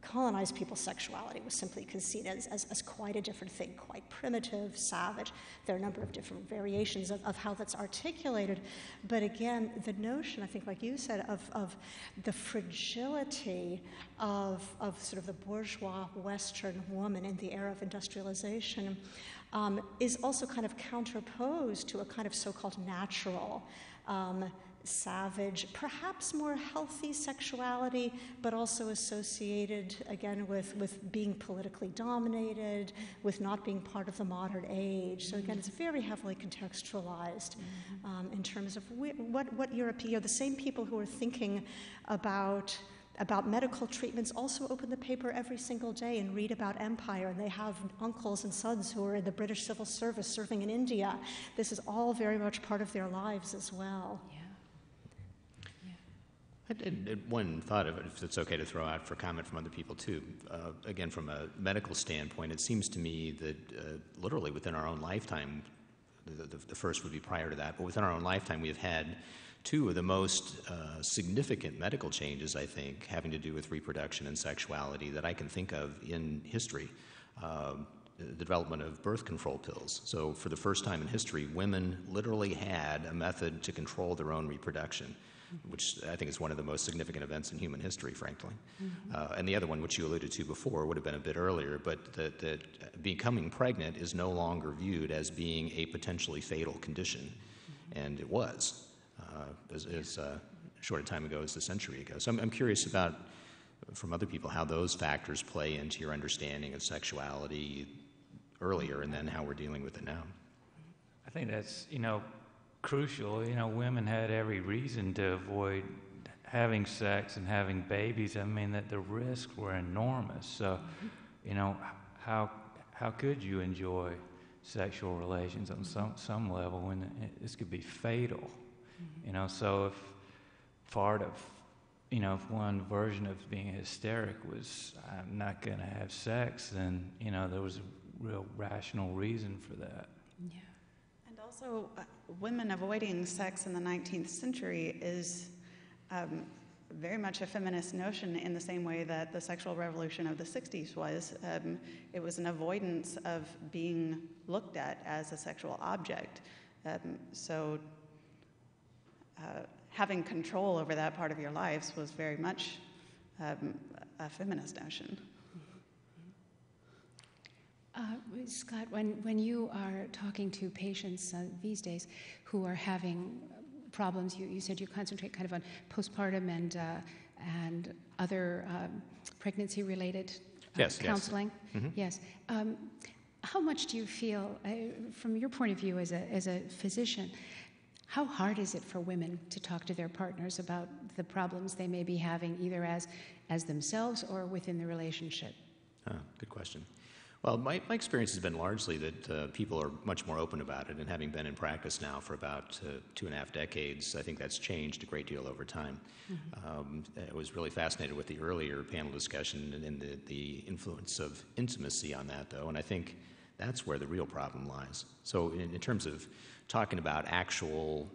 colonized people's sexuality was simply conceived as quite a different thing, quite primitive, savage. There are a number of different variations of how that's articulated. But again, the notion, I think, like you said, of the fragility of sort of the bourgeois Western woman in the era of industrialization is also kind of counterposed to a kind of so-called natural, savage, perhaps more healthy sexuality, but also associated, again, with being politically dominated, with not being part of the modern age. So again, it's very heavily contextualized in terms of what European, the same people who are thinking about medical treatments also open the paper every single day and read about empire, and they have uncles and sons who are in the British Civil Service serving in India. This is all very much part of their lives as well. Yeah. And one thought of it, if it's okay to throw out for comment from other people too, again, from a medical standpoint, it seems to me that literally within our own lifetime, the first would be prior to that, but within our own lifetime we have had two of the most significant medical changes, I think, having to do with reproduction and sexuality that I can think of in history. The development of birth control pills. So for the first time in history, women literally had a method to control their own reproduction, which I think is one of the most significant events in human history, frankly. And the other one, which you alluded to before, would have been a bit earlier, but that becoming pregnant is no longer viewed as being a potentially fatal condition, and it was, as short a time ago as a century ago. So I'm curious about, from other people, how those factors play into your understanding of sexuality earlier and then how we're dealing with it now. I think that's, crucial. Women had every reason to avoid having sex and having babies. I mean, that the risks were enormous. So, how could you enjoy sexual relations on some level when this could be fatal? So if part of, if one version of being hysteric was, I'm not going to have sex, then, there was a real rational reason for that. Yeah. And also, women avoiding sex in the 19th century is very much a feminist notion in the same way that the sexual revolution of the 60s was. It was an avoidance of being looked at as a sexual object. So having control over that part of your lives was very much a feminist notion. Scott, when you are talking to patients these days who are having problems, you said you concentrate kind of on postpartum and other pregnancy-related counseling. Yes. Yes. How much do you feel, from your point of view as a physician, how hard is it for women to talk to their partners about the problems they may be having, either as themselves or within the relationship? Good question. Well, my experience has been largely that people are much more open about it, and having been in practice now for about 2.5 decades, I think that's changed a great deal over time. I was really fascinated with the earlier panel discussion and the influence of intimacy on that, though, and I think that's where the real problem lies. So in terms of talking about actual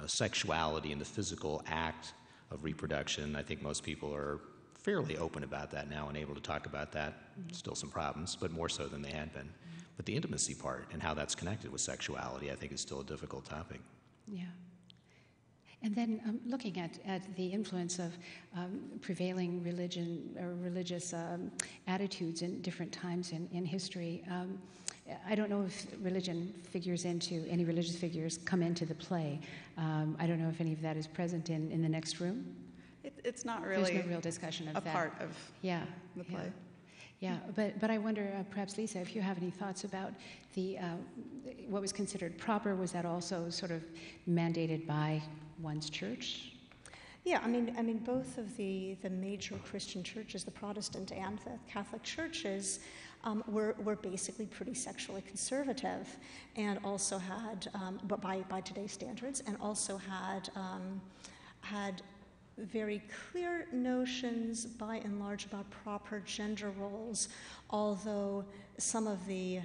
sexuality and the physical act of reproduction, I think most people are fairly open about that now and able to talk about that. Still some problems, but more so than they had been. But the intimacy part and how that's connected with sexuality, I think, is still a difficult topic. Yeah. And then looking at the influence of prevailing religion or religious attitudes in different times in history, I don't know if any religious figures come into the play. I don't know if any of that is present in the next room. It's not really There's no real discussion of a that. part of the play. Yeah, but I wonder, perhaps Lisa, if you have any thoughts about the what was considered proper. Was that also sort of mandated by one's church? Yeah, I mean, both of the major Christian churches, the Protestant and the Catholic churches, were basically pretty sexually conservative, and also had, but by today's standards, and also had very clear notions, by and large, about proper gender roles, although some of the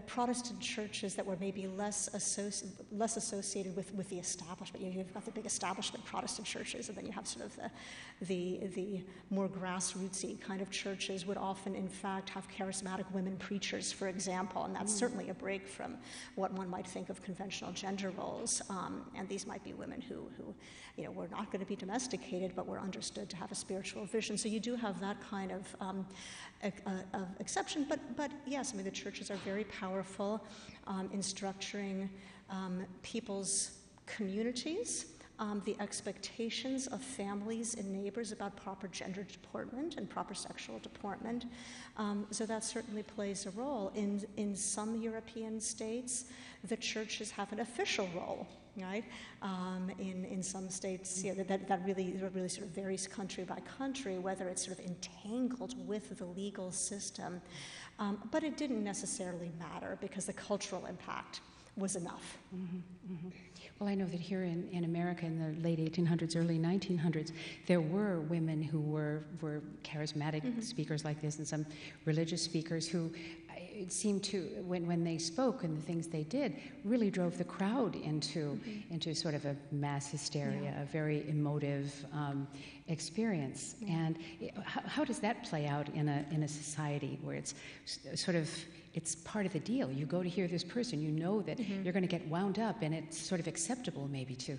Protestant churches that were maybe less associated with the establishment. You've got the big establishment Protestant churches, and then you have sort of the more grassrootsy kind of churches would often, in fact, have charismatic women preachers, for example, and that's certainly a break from what one might think of conventional gender roles. And these might be women who were not going to be domesticated, but were understood to have a spiritual vision. So you do have that kind of exception. But yes, I mean, the churches are very powerful in structuring people's communities, the expectations of families and neighbors about proper gender deportment and proper sexual deportment. So that certainly plays a role. In some European states, the churches have an official role, right? In some states, that really sort of varies country by country, whether it's sort of entangled with the legal system. But it didn't necessarily matter because the cultural impact was enough. Mm-hmm, mm-hmm. Well, I know that here in America in the late 1800s, early 1900s, there were women who were charismatic speakers like this, and some religious speakers who, it seemed to, when they spoke and the things they did, really drove the crowd into sort of a mass hysteria, a very emotive experience. And how does that play out in a society where it's sort of, it's part of the deal? You go to hear this person, you know that you're going to get wound up, and it's sort of acceptable maybe to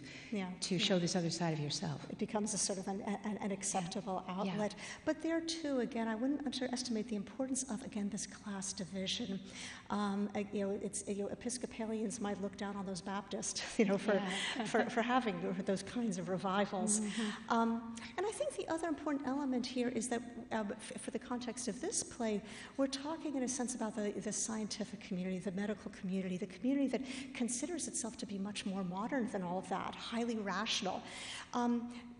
show this other side of yourself. It becomes a sort of an acceptable outlet. Yeah. But there too, again, I wouldn't underestimate the importance of, again, this class division. Episcopalians might look down on those Baptists, for having those kinds of revivals. And I think the other important element here is that, for the context of this play, we're talking in a sense about the scientific community, the medical community, the community that considers itself to be much more modern than all of that, highly rational.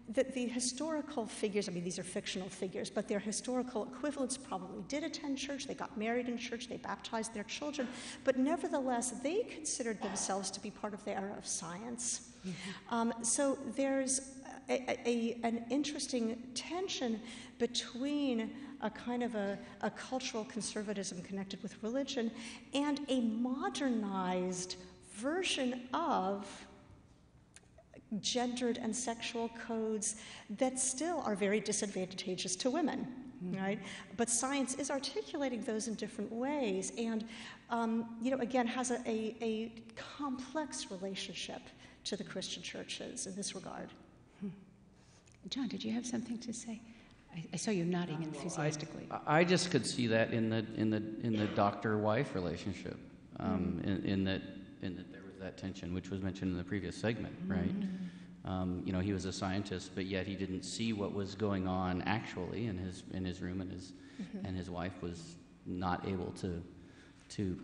The historical figures, I mean, these are fictional figures, but their historical equivalents probably did attend church, they got married in church, they baptized their children, but nevertheless, they considered themselves to be part of the era of science. So there's an interesting tension between a kind of a cultural conservatism connected with religion and a modernized version of gendered and sexual codes that still are very disadvantageous to women, right? But science is articulating those in different ways, and again, has a complex relationship to the Christian churches in this regard. John, did you have something to say? I saw you nodding enthusiastically. I just could see that in the doctor-wife relationship, in that there was that tension, which was mentioned in the previous segment, right? He was a scientist, but yet he didn't see what was going on actually in his room, and his wife was not able to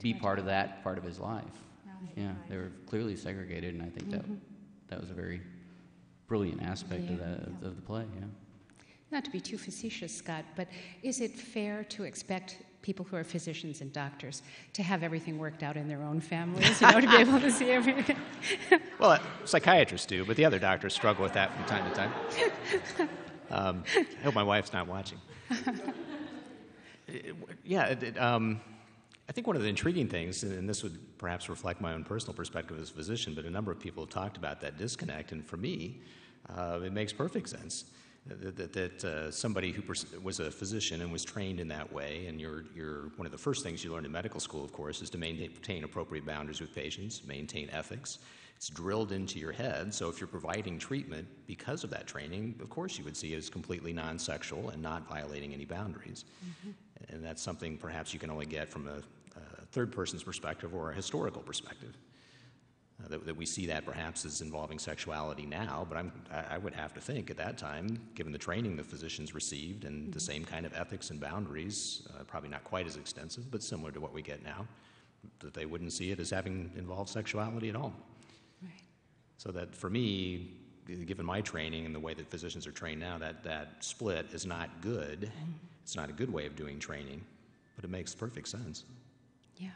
be part of that part of his life. Right. Yeah, they were clearly segregated, and I think that was a very brilliant aspect of the play. Yeah. Not to be too facetious, Scott, but is it fair to expect people who are physicians and doctors to have everything worked out in their own families, to be able to see everything? Well, psychiatrists do, but the other doctors struggle with that from time to time. I hope my wife's not watching. I think one of the intriguing things, and this would perhaps reflect my own personal perspective as a physician, but a number of people have talked about that disconnect, and for me, it makes perfect sense. That somebody who was a physician and was trained in that way, and you're one of the first things you learn in medical school, of course, is to maintain appropriate boundaries with patients, maintain ethics. It's drilled into your head, so if you're providing treatment because of that training, of course you would see it as completely non-sexual and not violating any boundaries. And that's something perhaps you can only get from a third person's perspective or a historical perspective. That we see that perhaps as involving sexuality now, but I would have to think at that time, given the training the physicians received and the same kind of ethics and boundaries, probably not quite as extensive, but similar to what we get now, that they wouldn't see it as having involved sexuality at all. Right. So that for me, given my training and the way that physicians are trained now, that split is not good. It's not a good way of doing training, but it makes perfect sense. Yeah.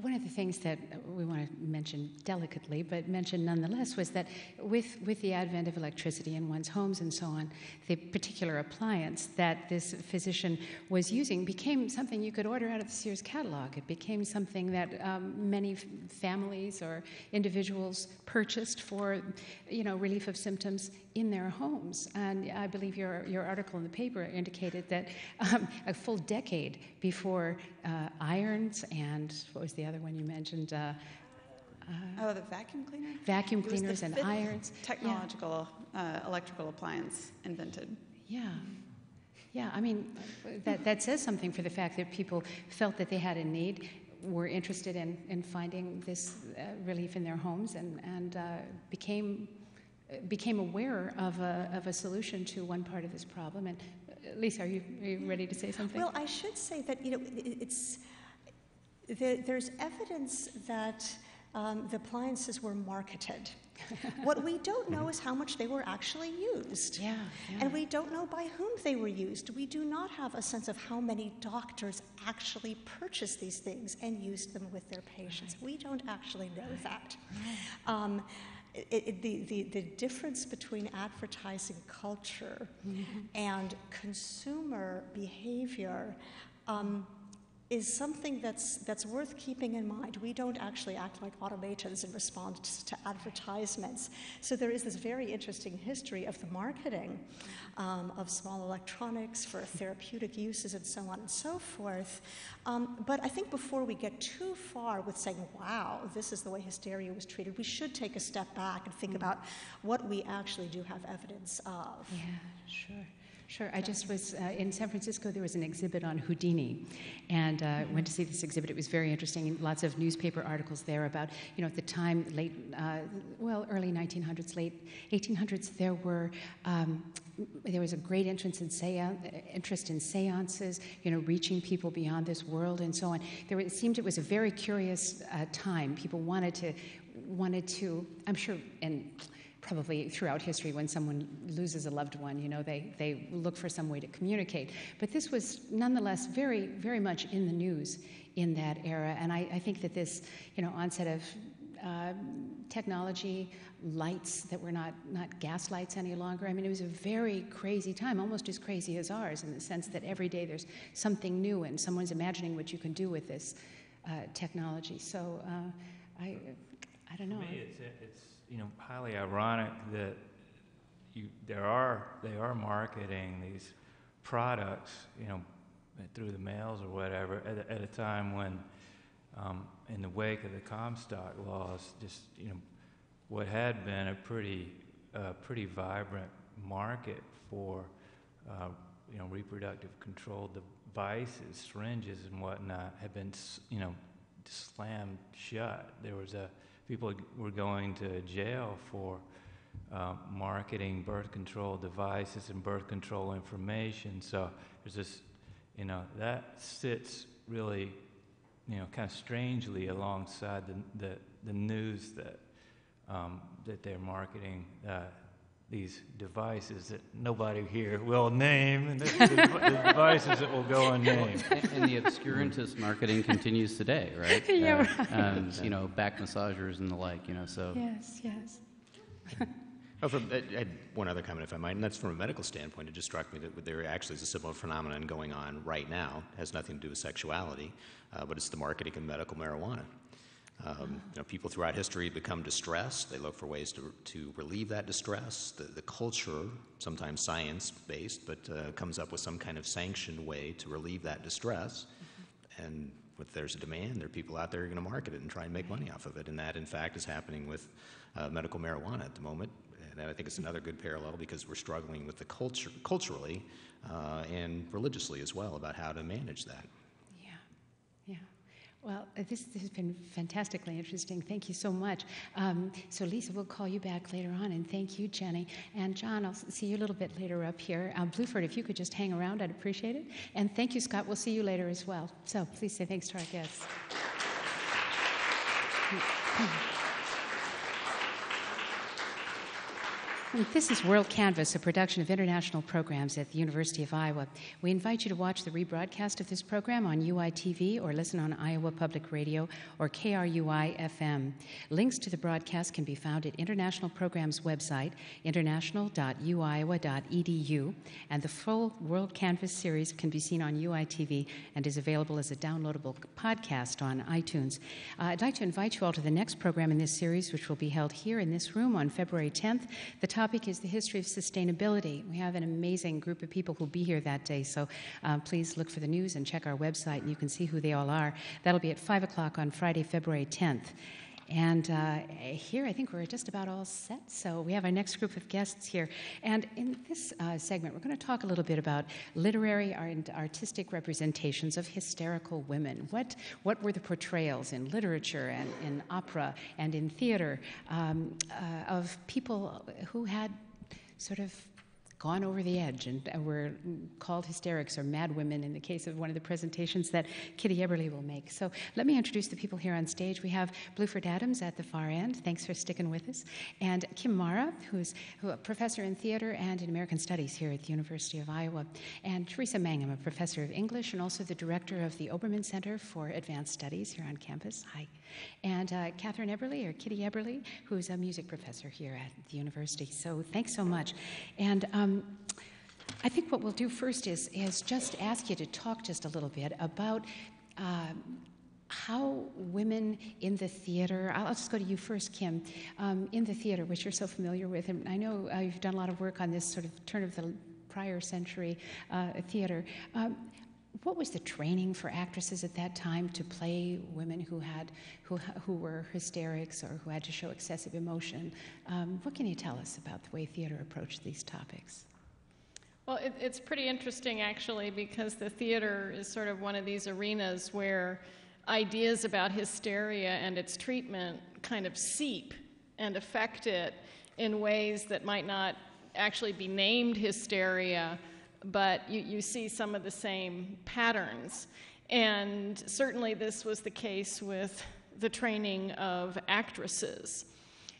One of the things that we want to mention delicately, but mention nonetheless, was that with the advent of electricity in one's homes and so on, the particular appliance that this physician was using became something you could order out of the Sears catalog. It became something that many families or individuals purchased for, relief of symptoms in their homes. And I believe your article in the paper indicated that a full decade before irons and what was the other one you mentioned? The vacuum cleaner? Vacuum cleaners and irons. Technological, electrical appliance invented. Yeah. Yeah, I mean, that says something for the fact that people felt that they had a need, were interested in finding this relief in their homes, and became aware of a solution to one part of this problem. And Lisa, are you ready to say something? Well, I should say that there's evidence that the appliances were marketed. What we don't know is how much they were actually used. Yeah. And we don't know by whom they were used. We do not have a sense of how many doctors actually purchased these things and used them with their patients. We don't actually know that. The difference between advertising culture and consumer behavior is something that's worth keeping in mind. We don't actually act like automatons in response to advertisements. So there is this very interesting history of the marketing of small electronics for therapeutic uses and so on and so forth. But I think before we get too far with saying, wow, this is the way hysteria was treated, we should take a step back and think about what we actually do have evidence of. Yeah, sure. Sure. I just was in San Francisco. There was an exhibit on Houdini, and went to see this exhibit. It was very interesting. Lots of newspaper articles there about, at the time, early 1900s, late 1800s, there was a great interest in seances, reaching people beyond this world and so on. It seemed it was a very curious time. People wanted to, I'm sure, and probably throughout history, when someone loses a loved one, they look for some way to communicate. But this was nonetheless very, very much in the news in that era. And I think that this, onset of technology, lights that were not gas lights any longer. I mean, it was a very crazy time, almost as crazy as ours, in the sense that every day there's something new and someone's imagining what you can do with this technology. So I don't know. To me, it's highly ironic that they are marketing these products, through the mails or whatever, at a time when, in the wake of the Comstock laws, just what had been a pretty vibrant market for reproductive control devices, syringes and whatnot, had been slammed shut. There was people were going to jail for marketing birth control devices and birth control information. So there's this, that sits really, kind of strangely alongside the news that they're marketing these devices that nobody here will name, and the devices that will go unnamed. And the obscurantist marketing continues today, right? Yeah, right. Back massagers and the like, so. Yes. I had one other comment, if I might, and that's from a medical standpoint. It just struck me that there actually is a similar phenomenon going on right now. It has nothing to do with sexuality, but it's the marketing of medical marijuana. People throughout history become distressed. They look for ways to relieve that distress. The culture, sometimes science-based, but comes up with some kind of sanctioned way to relieve that distress. Mm-hmm. And if there's a demand, there are people out there who are going to market it and try and make money off of it. And that, in fact, is happening with medical marijuana at the moment. And I think it's another good parallel because we're struggling with the culture, culturally and religiously as well, about how to manage that. Yeah. Well, this has been fantastically interesting. Thank you so much. So Lisa, we'll call you back later on, and thank you, Jenny. And John, I'll see you a little bit later up here. Bluford, if you could just hang around, I'd appreciate it. And thank you, Scott. We'll see you later as well. So please say thanks to our guests. This is WorldCanvass, a production of international programs at the University of Iowa. We invite you to watch the rebroadcast of this program on UITV or listen on Iowa Public Radio or KRUI-FM. Links to the broadcast can be found at International Programs website, international.uiowa.edu, and the full WorldCanvass series can be seen on UITV and is available as a downloadable podcast on iTunes. I'd like to invite you all to the next program in this series, which will be held here in this room on February 10th. The topic is the history of sustainability. We have an amazing group of people who'll be here that day, so please look for the news and check our website, and you can see who they all are. That'll be at 5 o'clock on Friday, February 10th. And here, I think we're just about all set. So we have our next group of guests here. And in this segment, we're going to talk a little bit about literary and artistic representations of hysterical women. What were the portrayals in literature and in opera and in theater of people who had sort of gone over the edge and were called hysterics or mad women in the case of one of the presentations that Kitty Eberle will make. So let me introduce the people here on stage. We have Bluford Adams at the far end. Thanks for sticking with us. And Kim Marra, who's a professor in theater and in American Studies here at the University of Iowa. And Teresa Mangum, a professor of English and also the director of the Obermann Center for Advanced Studies here on campus. Hi. And Katherine Eberle, or Kitty Eberle, who's a music professor here at the university. So thanks so much. And I think what we'll do first is just ask you to talk just a little bit about how women in the theater, I'll just go to you first, Kim, in the theater, which you're so familiar with, and I know you've done a lot of work on this sort of turn of the prior century theater. What was the training for actresses at that time to play women who were hysterics or who had to show excessive emotion? What can you tell us about the way theater approached these topics? Well, it's pretty interesting, actually, because the theater is sort of one of these arenas where ideas about hysteria and its treatment kind of seep and affect it in ways that might not actually be named hysteria, but you see some of the same patterns. And certainly this was the case with the training of actresses.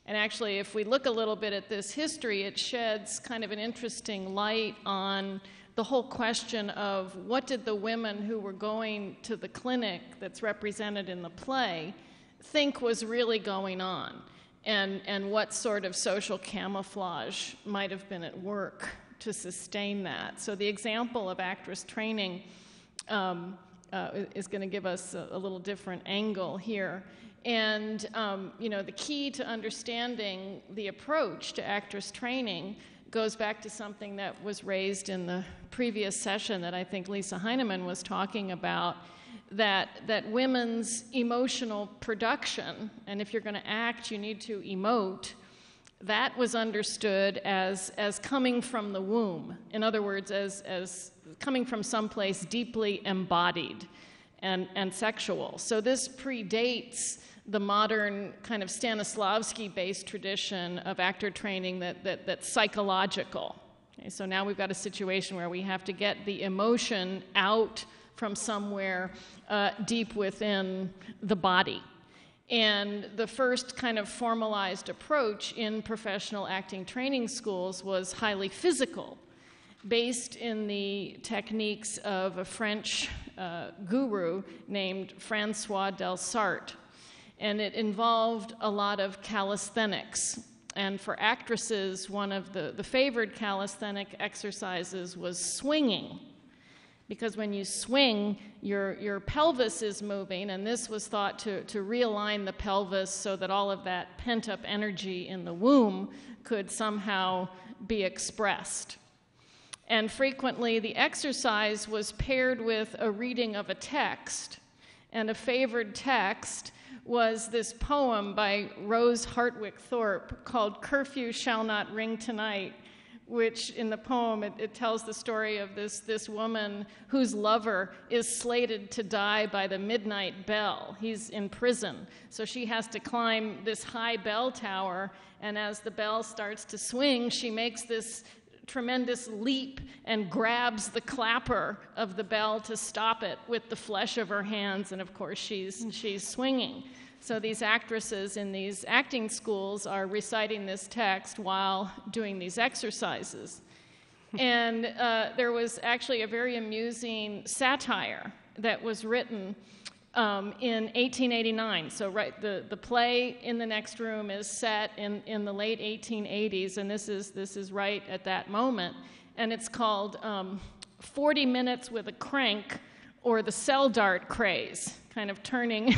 And actually, if we look a little bit at this history, it sheds kind of an interesting light on the whole question of what did the women who were going to the clinic that's represented in the play think was really going on, and what sort of social camouflage might have been at work to sustain that. So the example of actress training is going to give us a little different angle here. And the key to understanding the approach to actress training goes back to something that was raised in the previous session that I think Lisa Heineman was talking about, that women's emotional production, and if you're going to act, you need to emote, that was understood as coming from the womb. In other words, as coming from someplace deeply embodied and sexual. So this predates the modern kind of Stanislavski-based tradition of actor training that's psychological. Okay, so now we've got a situation where we have to get the emotion out from somewhere deep within the body. And the first kind of formalized approach in professional acting training schools was highly physical, based in the techniques of a French guru named Francois Delsarte. And it involved a lot of calisthenics. And for actresses, one of the favored calisthenic exercises was swinging. Because when you swing, your pelvis is moving, and this was thought to realign the pelvis so that all of that pent-up energy in the womb could somehow be expressed. And frequently, the exercise was paired with a reading of a text, and a favored text was this poem by Rose Hartwick Thorpe called "Curfew Shall Not Ring Tonight," which in the poem, it tells the story of this woman whose lover is slated to die by the midnight bell. He's in prison, so she has to climb this high bell tower, and as the bell starts to swing, she makes this tremendous leap and grabs the clapper of the bell to stop it with the flesh of her hands, and of course she's swinging. So these actresses in these acting schools are reciting this text while doing these exercises. And there was actually a very amusing satire that was written in 1889. So the play in the next room is set in the late 1880s, and this is right at that moment. And it's called 40 Minutes with a Crank, or the Cell Dart Craze, kind of turning,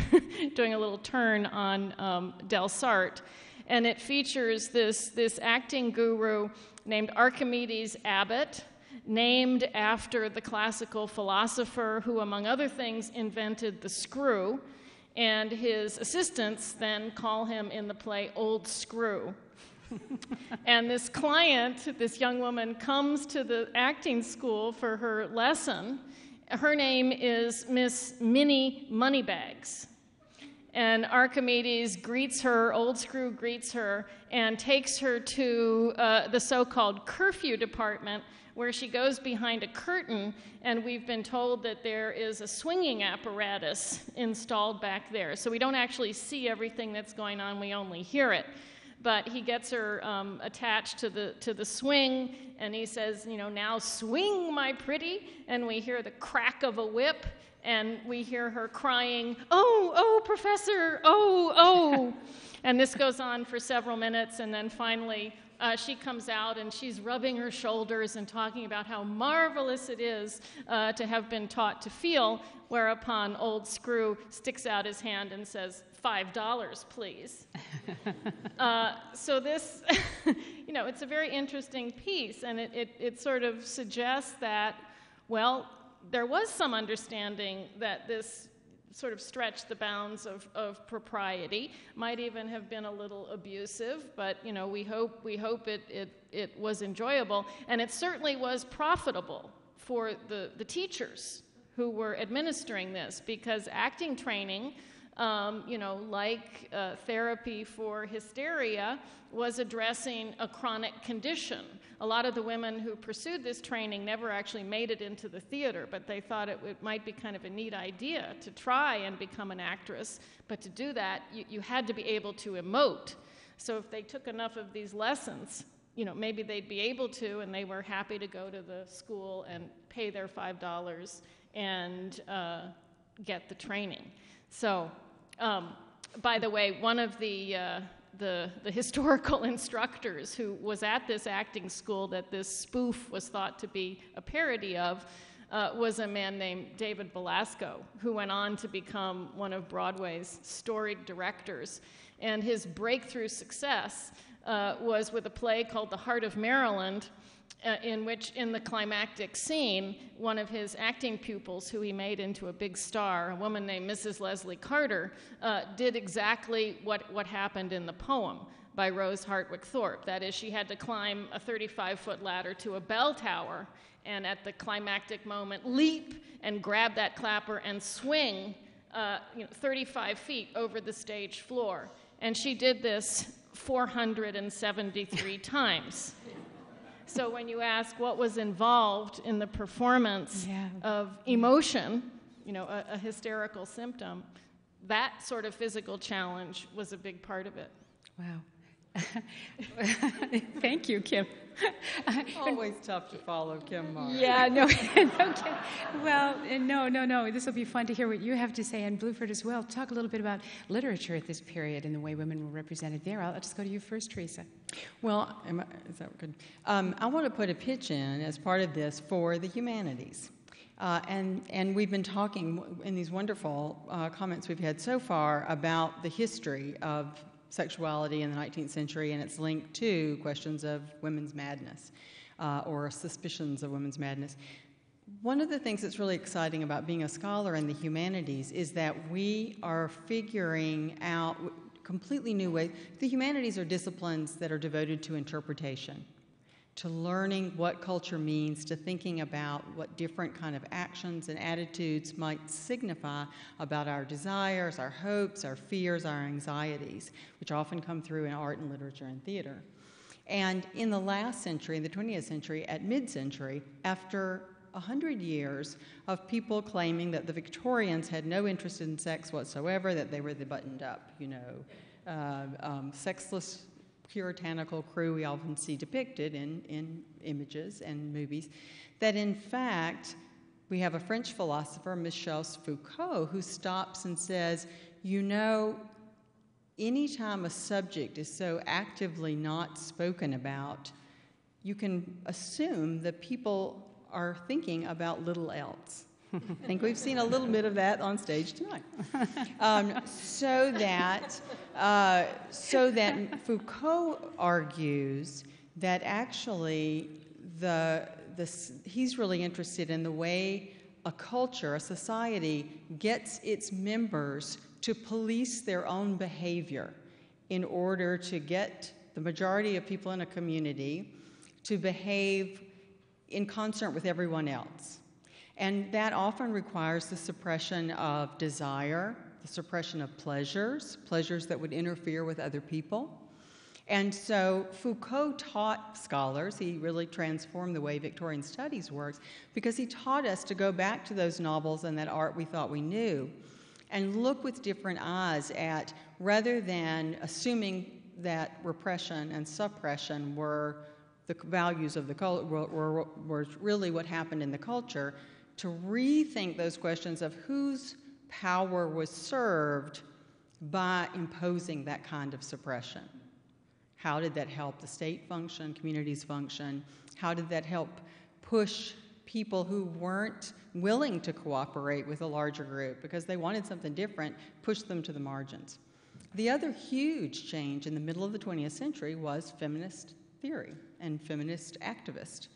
doing a little turn on Delsarte. And it features this acting guru named Archimedes Abbott, named after the classical philosopher who, among other things, invented the screw. And his assistants then call him in the play Old Screw. And this client, this young woman, comes to the acting school for her lesson. Her name is Miss Minnie Moneybags. And Archimedes greets her, Old Screw greets her, and takes her to the so-called curfew department, where she goes behind a curtain, and we've been told that there is a swinging apparatus installed back there. So we don't actually see everything that's going on, we only hear it. But he gets her attached to the swing, and he says, now swing, my pretty. And we hear the crack of a whip, and we hear her crying, oh, professor, oh. And this goes on for several minutes, and then finally she comes out, and she's rubbing her shoulders and talking about how marvelous it is to have been taught to feel, whereupon Old Screw sticks out his hand and says, $5, please. So this, it's a very interesting piece, and it sort of suggests that, well, there was some understanding that this sort of stretched the bounds of propriety, might even have been a little abusive, but we hope it was enjoyable, and it certainly was profitable for the teachers who were administering this, because acting training, like therapy for hysteria, was addressing a chronic condition. A lot of the women who pursued this training never actually made it into the theater, but they thought it might be kind of a neat idea to try and become an actress. But to do that, you had to be able to emote. So if they took enough of these lessons, maybe they'd be able to, and they were happy to go to the school and pay their $5 and get the training. So, by the way, one of the historical instructors who was at this acting school that this spoof was thought to be a parody of was a man named David Belasco, who went on to become one of Broadway's storied directors. And his breakthrough success was with a play called The Heart of Maryland, in which, in the climactic scene, one of his acting pupils, who he made into a big star, a woman named Mrs. Leslie Carter, did exactly what happened in the poem by Rose Hartwick Thorpe. That is, she had to climb a 35-foot ladder to a bell tower, and at the climactic moment, leap and grab that clapper and swing 35 feet over the stage floor. And she did this 473 times. So when you ask what was involved in the performance of emotion, a hysterical symptom, that sort of physical challenge was a big part of it. Wow. Thank you, Kim. Always tough to follow Kim Marra. Yeah, no, okay. Well, no. This will be fun to hear what you have to say, and Bluford as well. Talk a little bit about literature at this period and the way women were represented there. I'll just go to you first, Teresa. Well, is that good? I want to put a pitch in as part of this for the humanities. And we've been talking in these wonderful comments we've had so far about the history of sexuality in the 19th century and its link to questions of women's madness or suspicions of women's madness. One of the things that's really exciting about being a scholar in the humanities is that we are figuring out completely new ways. The humanities are disciplines that are devoted to interpretation, to learning what culture means, to thinking about what different kind of actions and attitudes might signify about our desires, our hopes, our fears, our anxieties, which often come through in art and literature and theater. And in the last century, in the 20th century, at mid-century, after 100 years of people claiming that the Victorians had no interest in sex whatsoever, that they were the buttoned up, sexless, puritanical crew we often see depicted in images and movies, that in fact, we have a French philosopher, Michel Foucault, who stops and says, anytime a subject is so actively not spoken about, you can assume that people are thinking about little else. I think we've seen a little bit of that on stage tonight. So that Foucault argues that actually he's really interested in the way a culture, a society, gets its members to police their own behavior in order to get the majority of people in a community to behave in concert with everyone else. And that often requires the suppression of desire, the suppression of pleasures that would interfere with other people. And so Foucault taught scholars, he really transformed the way Victorian studies works, because he taught us to go back to those novels and that art we thought we knew and look with different eyes at, rather than assuming that repression and suppression were the values of the culture, were really what happened in the culture, to rethink those questions of whose power was served by imposing that kind of suppression. How did that help the state function, communities function? How did that help push people who weren't willing to cooperate with a larger group because they wanted something different, push them to the margins? The other huge change in the middle of the 20th century was feminist theory and feminist activists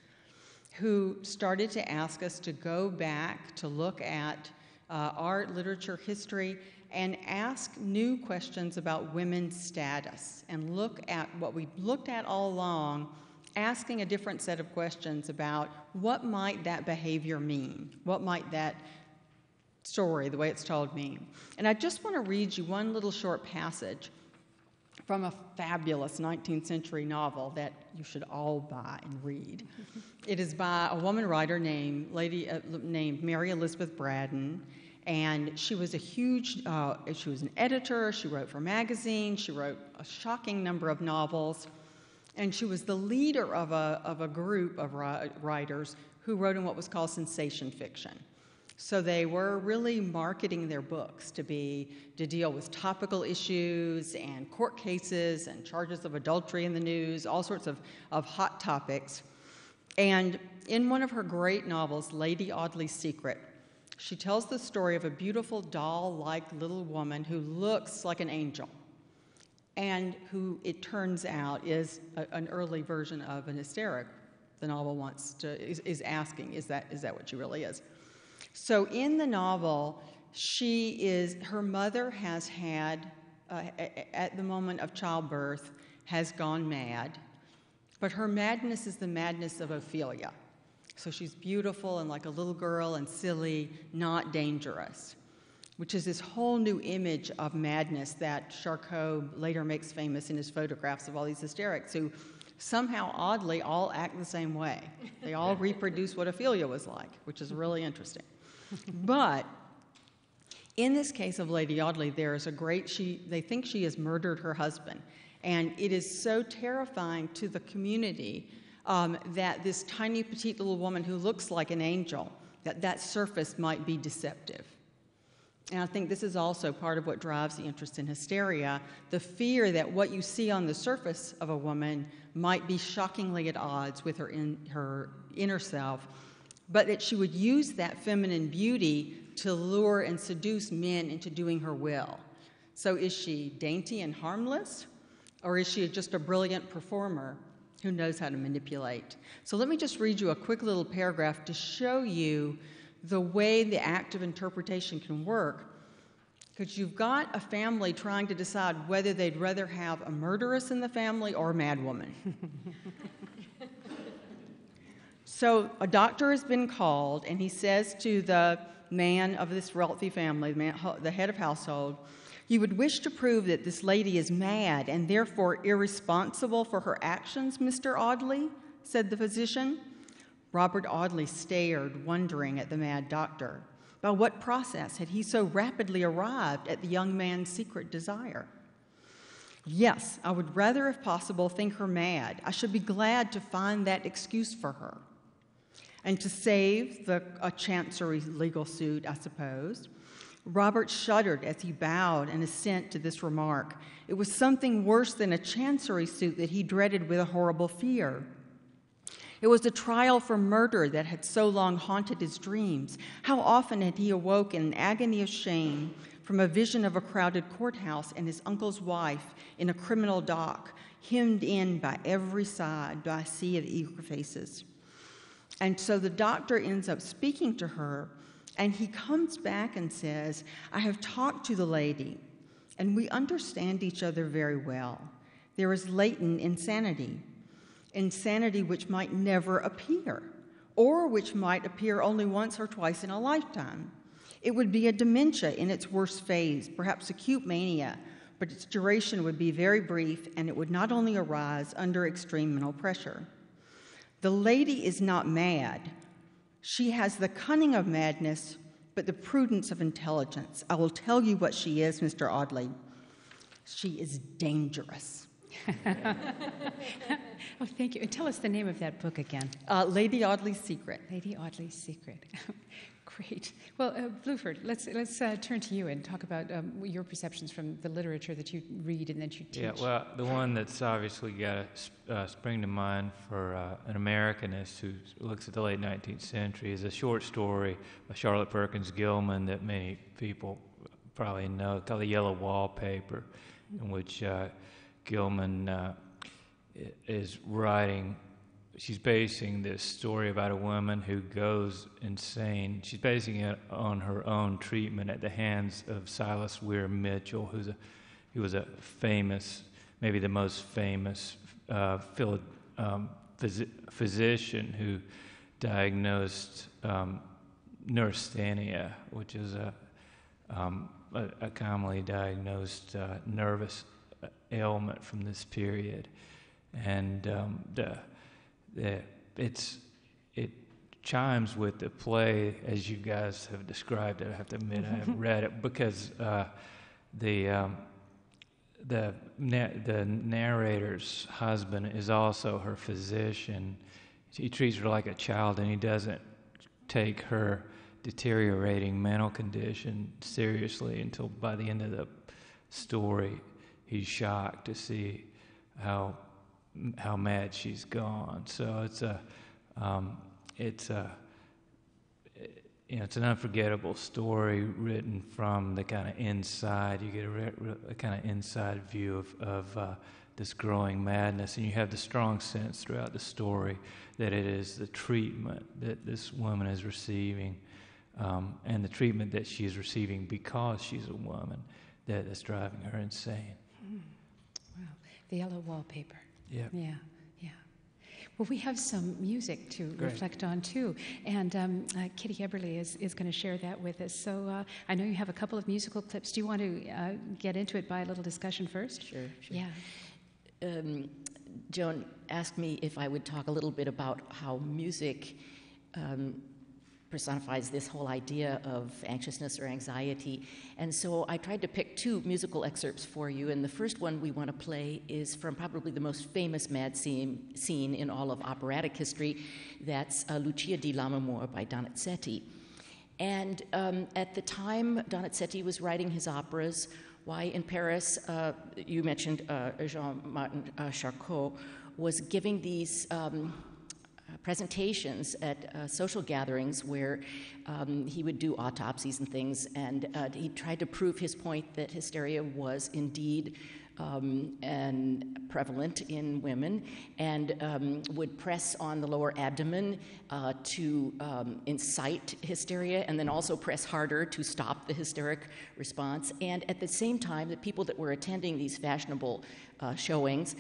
who started to ask us to go back to look at art, literature, history, and ask new questions about women's status and look at what we looked at all along, asking a different set of questions about what might that behavior mean? What might that story, the way it's told, mean? And I just want to read you one little short passage from a fabulous 19th century novel that you should all buy and read. It is by a woman writer named Mary Elizabeth Braddon, and she was she was an editor, she wrote for magazines, she wrote a shocking number of novels, and she was the leader of a group of writers who wrote in what was called sensation fiction. So they were really marketing their books to deal with topical issues and court cases and charges of adultery in the news, all sorts of hot topics. And in one of her great novels, Lady Audley's Secret, she tells the story of a beautiful doll-like little woman who looks like an angel and who, it turns out, is an early version of an hysteric. The novel is asking, is that what she really is? So in the novel, her mother has had, at the moment of childbirth, has gone mad, but her madness is the madness of Ophelia. So she's beautiful and like a little girl and silly, not dangerous, which is this whole new image of madness that Charcot later makes famous in his photographs of all these hysterics who somehow, oddly, all act the same way. They all reproduce what Ophelia was like, which is really interesting. But in this case of Lady Audley, there is they think she has murdered her husband. And it is so terrifying to the community that this tiny, petite little woman who looks like an angel, that surface might be deceptive. And I think this is also part of what drives the interest in hysteria, the fear that what you see on the surface of a woman might be shockingly at odds with her inner self, but that she would use that feminine beauty to lure and seduce men into doing her will. So is she dainty and harmless, or is she just a brilliant performer who knows how to manipulate? So let me just read you a quick little paragraph to show you the way the act of interpretation can work, because you've got a family trying to decide whether they'd rather have a murderess in the family or a mad woman. So a doctor has been called, and he says to the man of this wealthy family, the head of household, "You would wish to prove that this lady is mad and therefore irresponsible for her actions, Mr. Audley," said the physician. Robert Audley stared, wondering at the mad doctor. By what process had he so rapidly arrived at the young man's secret desire? Yes, I would rather, if possible, think her mad. I should be glad to find that excuse for her. And to save a chancery legal suit, I suppose. Robert shuddered as he bowed in assent to this remark. It was something worse than a chancery suit that he dreaded with a horrible fear. It was a trial for murder that had so long haunted his dreams. How often had he awoke in an agony of shame from a vision of a crowded courthouse and his uncle's wife in a criminal dock, hemmed in by every side by a sea of eager faces. And so the doctor ends up speaking to her, and he comes back and says, I have talked to the lady, and we understand each other very well. There is latent insanity which might never appear, or which might appear only once or twice in a lifetime. It would be a dementia in its worst phase, perhaps acute mania, but its duration would be very brief, and it would not only arise under extreme mental pressure. The lady is not mad. She has the cunning of madness, but the prudence of intelligence. I will tell you what she is, Mr. Audley. She is dangerous. Oh, thank you. And tell us the name of that book again. Lady Audley's Secret. Lady Audley's Secret. Great. Well, Bluford, let's turn to you and talk about your perceptions from the literature that you read and that you teach. Yeah, well, the one that's obviously got to spring to mind for an Americanist who looks at the late 19th century is a short story by Charlotte Perkins Gilman that many people probably know, called The Yellow Wallpaper, in which Gilman is writing. She's basing this story about a woman who goes insane. She's basing it on her own treatment at the hands of Silas Weir Mitchell, who was a famous, maybe the most famous physician who diagnosed neurasthenia, which is a commonly diagnosed nervous ailment from this period. And it chimes with the play as you guys have described it. I have to admit I haven't read it because the narrator's husband is also her physician. He treats her like a child, and he doesn't take her deteriorating mental condition seriously until by the end of the story he's shocked to see how mad she's gone. So it's an unforgettable story written from the kind of inside. You get a kind of inside view of this growing madness, and you have the strong sense throughout the story that it is the treatment that this woman is receiving, and the treatment that she is receiving because she's a woman that's driving her insane. Wow, The Yellow Wallpaper. Yeah. Yeah. Well, we have some music to reflect on, too. And Kitty Eberle is going to share that with us. So I know you have a couple of musical clips. Do you want to get into it by a little discussion first? Sure. Yeah. Joan asked me if I would talk a little bit about how music personifies this whole idea of anxiousness or anxiety. And so I tried to pick two musical excerpts for you. And the first one we want to play is from probably the most famous mad scene in all of operatic history. That's Lucia di Lammermoor by Donizetti. And at the time Donizetti was writing his operas, why in Paris, you mentioned Jean-Martin Charcot, was giving these presentations at social gatherings where he would do autopsies and things, and he tried to prove his point that hysteria was indeed prevalent in women, and would press on the lower abdomen to incite hysteria, and then also press harder to stop the hysteric response. And at the same time, the people that were attending these fashionable showings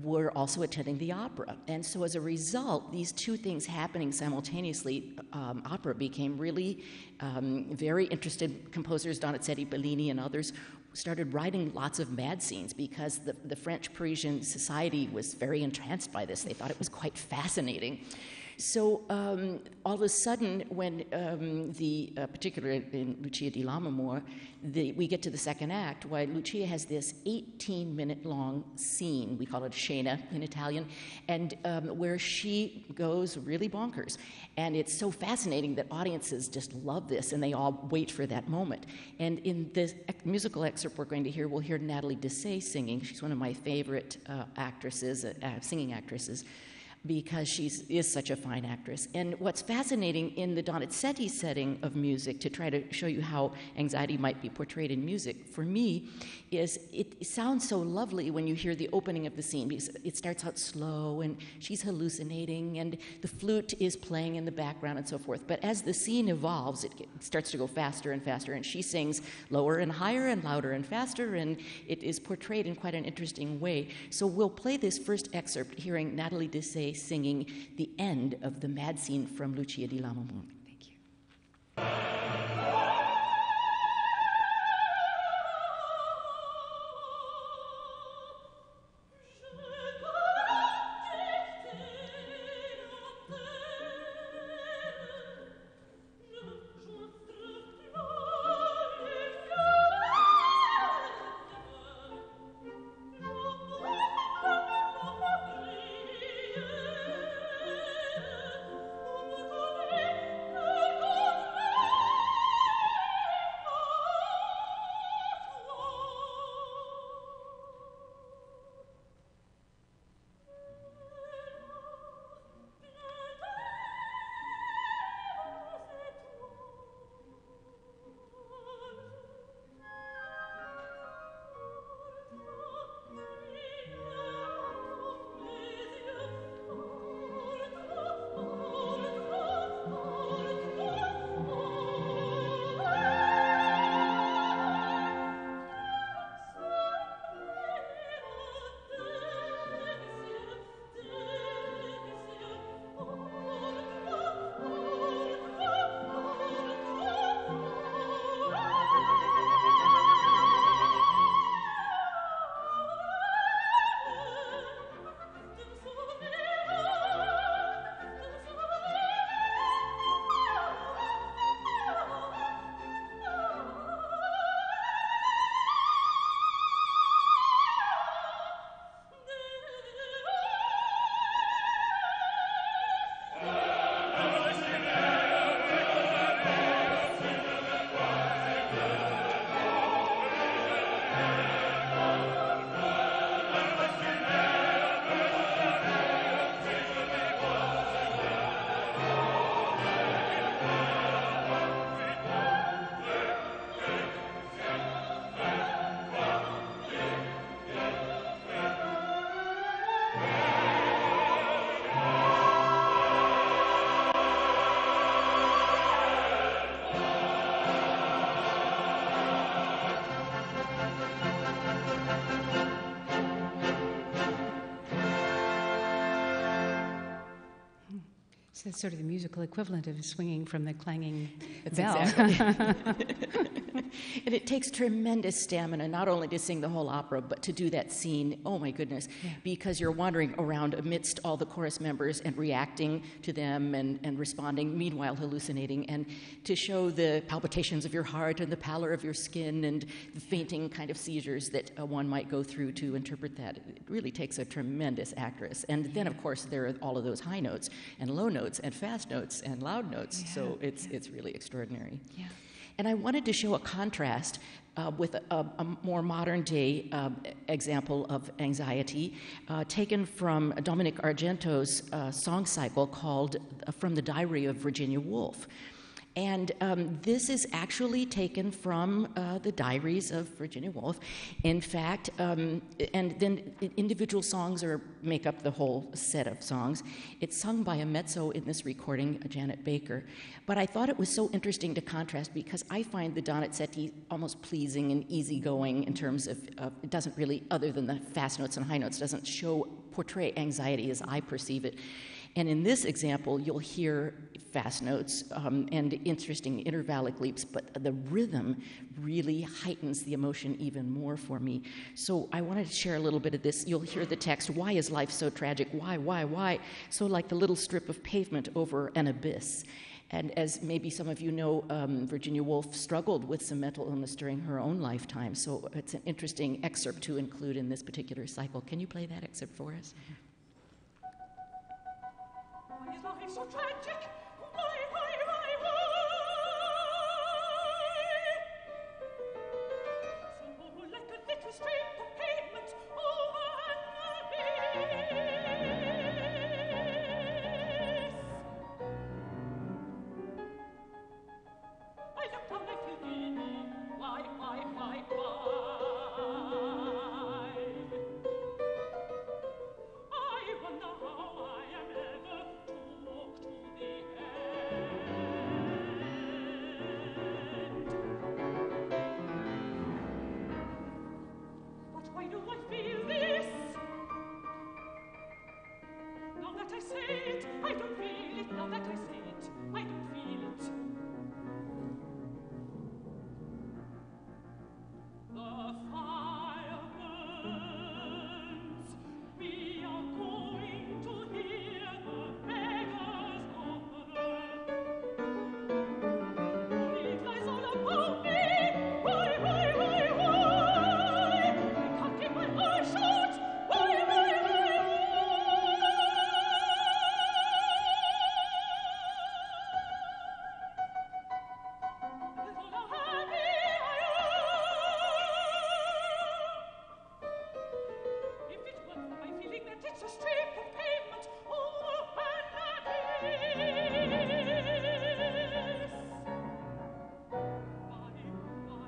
were also attending the opera. And so as a result, these two things happening simultaneously, opera became really very interested. Composers, Donizetti, Bellini, and others, started writing lots of mad scenes because the French Parisian society was very entranced by this. They thought it was quite fascinating. So all of a sudden, when particularly in Lucia di Lammermoor, we get to the second act, why Lucia has this 18-minute-long scene, we call it scena in Italian, and where she goes really bonkers. And it's so fascinating that audiences just love this, and they all wait for that moment. And in this musical excerpt we're going to hear, we'll hear Natalie Dessay singing. She's one of my favorite actresses, singing actresses, because she is such a fine actress. And what's fascinating in the Donizetti setting of music, to try to show you how anxiety might be portrayed in music, for me, is it sounds so lovely when you hear the opening of the scene, because it starts out slow and she's hallucinating and the flute is playing in the background and so forth. But as the scene evolves, it starts to go faster and faster, and she sings lower and higher and louder and faster, and it is portrayed in quite an interesting way. So we'll play this first excerpt, hearing Natalie Dessay singing the end of the mad scene from Lucia di Lammermoor. Thank you. So it's sort of the musical equivalent of swinging from the clanging bell. Exactly. And it takes tremendous stamina, not only to sing the whole opera, but to do that scene, oh my goodness, because you're wandering around amidst all the chorus members and reacting to them and responding, meanwhile hallucinating, and to show the palpitations of your heart and the pallor of your skin and the fainting kind of seizures that one might go through to interpret that. It really takes a tremendous actress. And then, of course, there are all of those high notes and low notes and fast notes and loud notes, so it's really extraordinary. Yeah. And I wanted to show a contrast with a more modern-day example of anxiety taken from Dominic Argento's song cycle called From the Diary of Virginia Woolf. And this is actually taken from the diaries of Virginia Woolf. In fact, and then individual songs make up the whole set of songs. It's sung by a mezzo in this recording, Janet Baker. But I thought it was so interesting to contrast because I find the Donizetti almost pleasing and easygoing in terms of it doesn't really, other than the fast notes and high notes, doesn't portray anxiety as I perceive it. And in this example, you'll hear fast notes and interesting intervallic leaps, but the rhythm really heightens the emotion even more for me. So I wanted to share a little bit of this. You'll hear the text, why is life so tragic? Why? So like the little strip of pavement over an abyss. And as maybe some of you know, Virginia Woolf struggled with some mental illness during her own lifetime. So it's an interesting excerpt to include in this particular cycle. Can you play that excerpt for us? Why is life so tragic? Why? So like a little strip of pavement over an abyss. I look down, I feel giddy. Why? I wonder how I am ever to walk to the end. But why do I feel this? Now that I say it, I don't feel it. Now that I say it, I don't feel it. The fire burns. We are going to hear the beggars of the earth. It lies all about me. Why? I can't keep my eyes shut. Why? Little how happy I am. If it weren't for my feeling that it's a strip of pavement over an abyss. Why?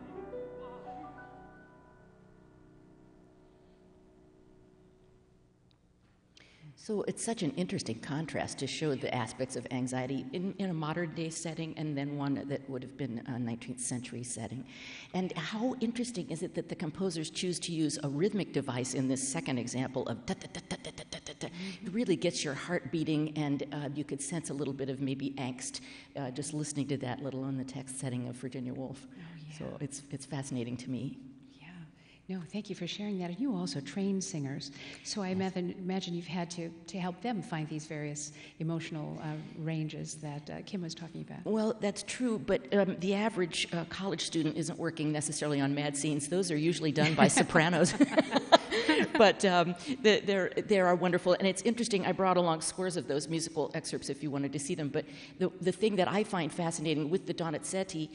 So it's such an interesting contrast to show the aspects of anxiety in a modern-day setting and then one that would have been a 19th century setting. And how interesting is it that the composers choose to use a rhythmic device in this second example of da-da-da-da-da-da-da-da. It really gets your heart beating, and you could sense a little bit of maybe angst just listening to that, let alone the text setting of Virginia Woolf. Oh, yeah. So it's fascinating to me. No, thank you for sharing that. And you also train singers, so I imagine you've had to help them find these various emotional ranges that Kim was talking about. Well, that's true, but the average college student isn't working necessarily on mad scenes. Those are usually done by sopranos. But they are wonderful, and it's interesting. I brought along scores of those musical excerpts if you wanted to see them. But the thing that I find fascinating with the Donizetti,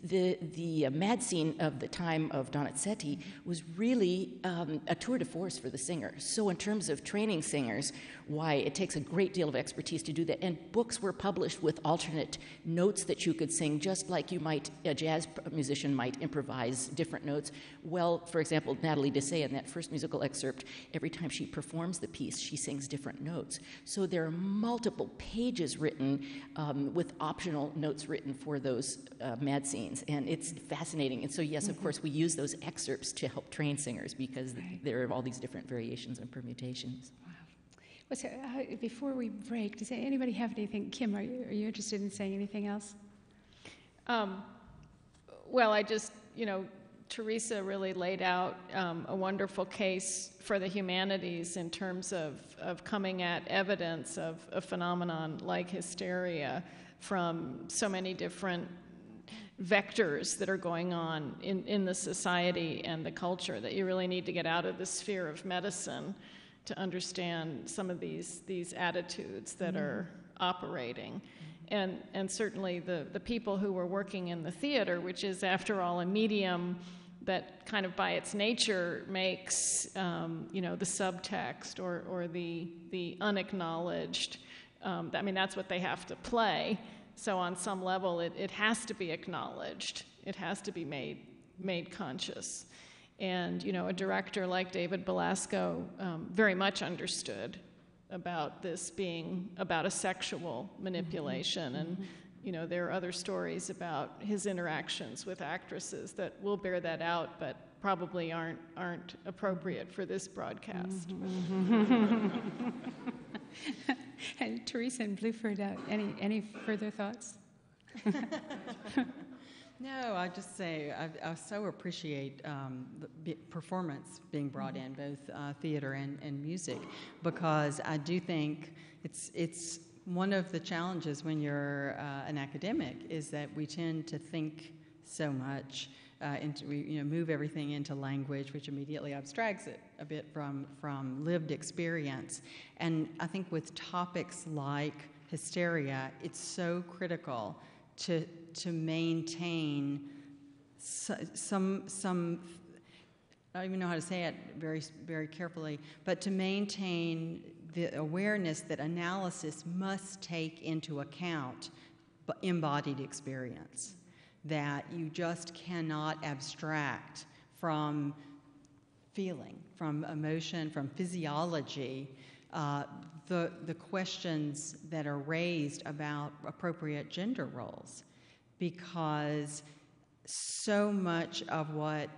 the mad scene of the time of Donizetti was really a tour de force for the singers. So in terms of training singers, why it takes a great deal of expertise to do that. And books were published with alternate notes that you could sing, just like a jazz musician might improvise different notes. Well, for example, Natalie Dessay in that first musical excerpt, every time she performs the piece, she sings different notes. So there are multiple pages written with optional notes written for those mad scenes, and it's fascinating. And so, yes, of course, we use those excerpts to help train singers because there are all these different variations and permutations. So, before we break, does anybody have anything? Kim, are you interested in saying anything else? Well, I just, Teresa really laid out a wonderful case for the humanities in terms of coming at evidence of a phenomenon like hysteria from so many different vectors that are going on in the society and the culture, that you really need to get out of the sphere of medicine to understand some of these attitudes that are operating. And certainly the people who were working in the theater, which is, after all, a medium that kind of by its nature makes, the subtext or the unacknowledged, that's what they have to play. So on some level, it has to be acknowledged. It has to be made conscious. And, a director like David Belasco very much understood about this being about a sexual manipulation. And, there are other stories about his interactions with actresses that will bear that out, but probably aren't appropriate for this broadcast. Teresa and Bluford, any further thoughts? No, I just say I so appreciate the performance being brought in, both theater and music, because I do think it's one of the challenges when you're an academic is that we tend to think so much. We move everything into language, which immediately abstracts it a bit from lived experience. And I think with topics like hysteria, it's so critical to maintain some I don't even know how to say it very, very carefully, but to maintain the awareness that analysis must take into account embodied experience, that you just cannot abstract from feeling, from emotion, from physiology, the questions that are raised about appropriate gender roles, because so much of what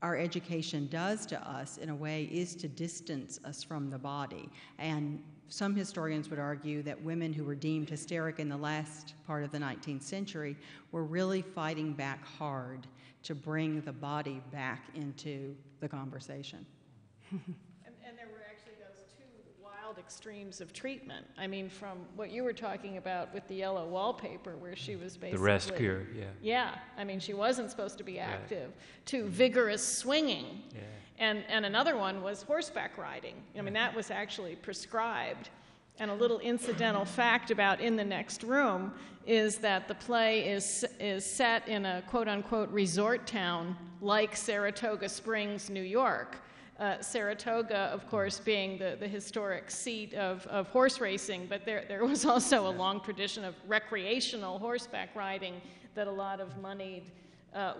our education does to us, in a way, is to distance us from the body. And some historians would argue that women who were deemed hysteric in the last part of the 19th century were really fighting back hard to bring the body back into the conversation. And there were actually those two wild extremes of treatment. I mean, from what you were talking about with the yellow wallpaper, where she was basically... The rest cure, yeah. Yeah, I mean, she wasn't supposed to be active, to vigorous swinging. Yeah. And another one was horseback riding. I mean, that was actually prescribed. And a little incidental fact about In the Next Room is that the play is set in a quote-unquote resort town like Saratoga Springs, New York. Saratoga, of course, being the historic seat of horse racing, but there was also a long tradition of recreational horseback riding that a lot of moneyed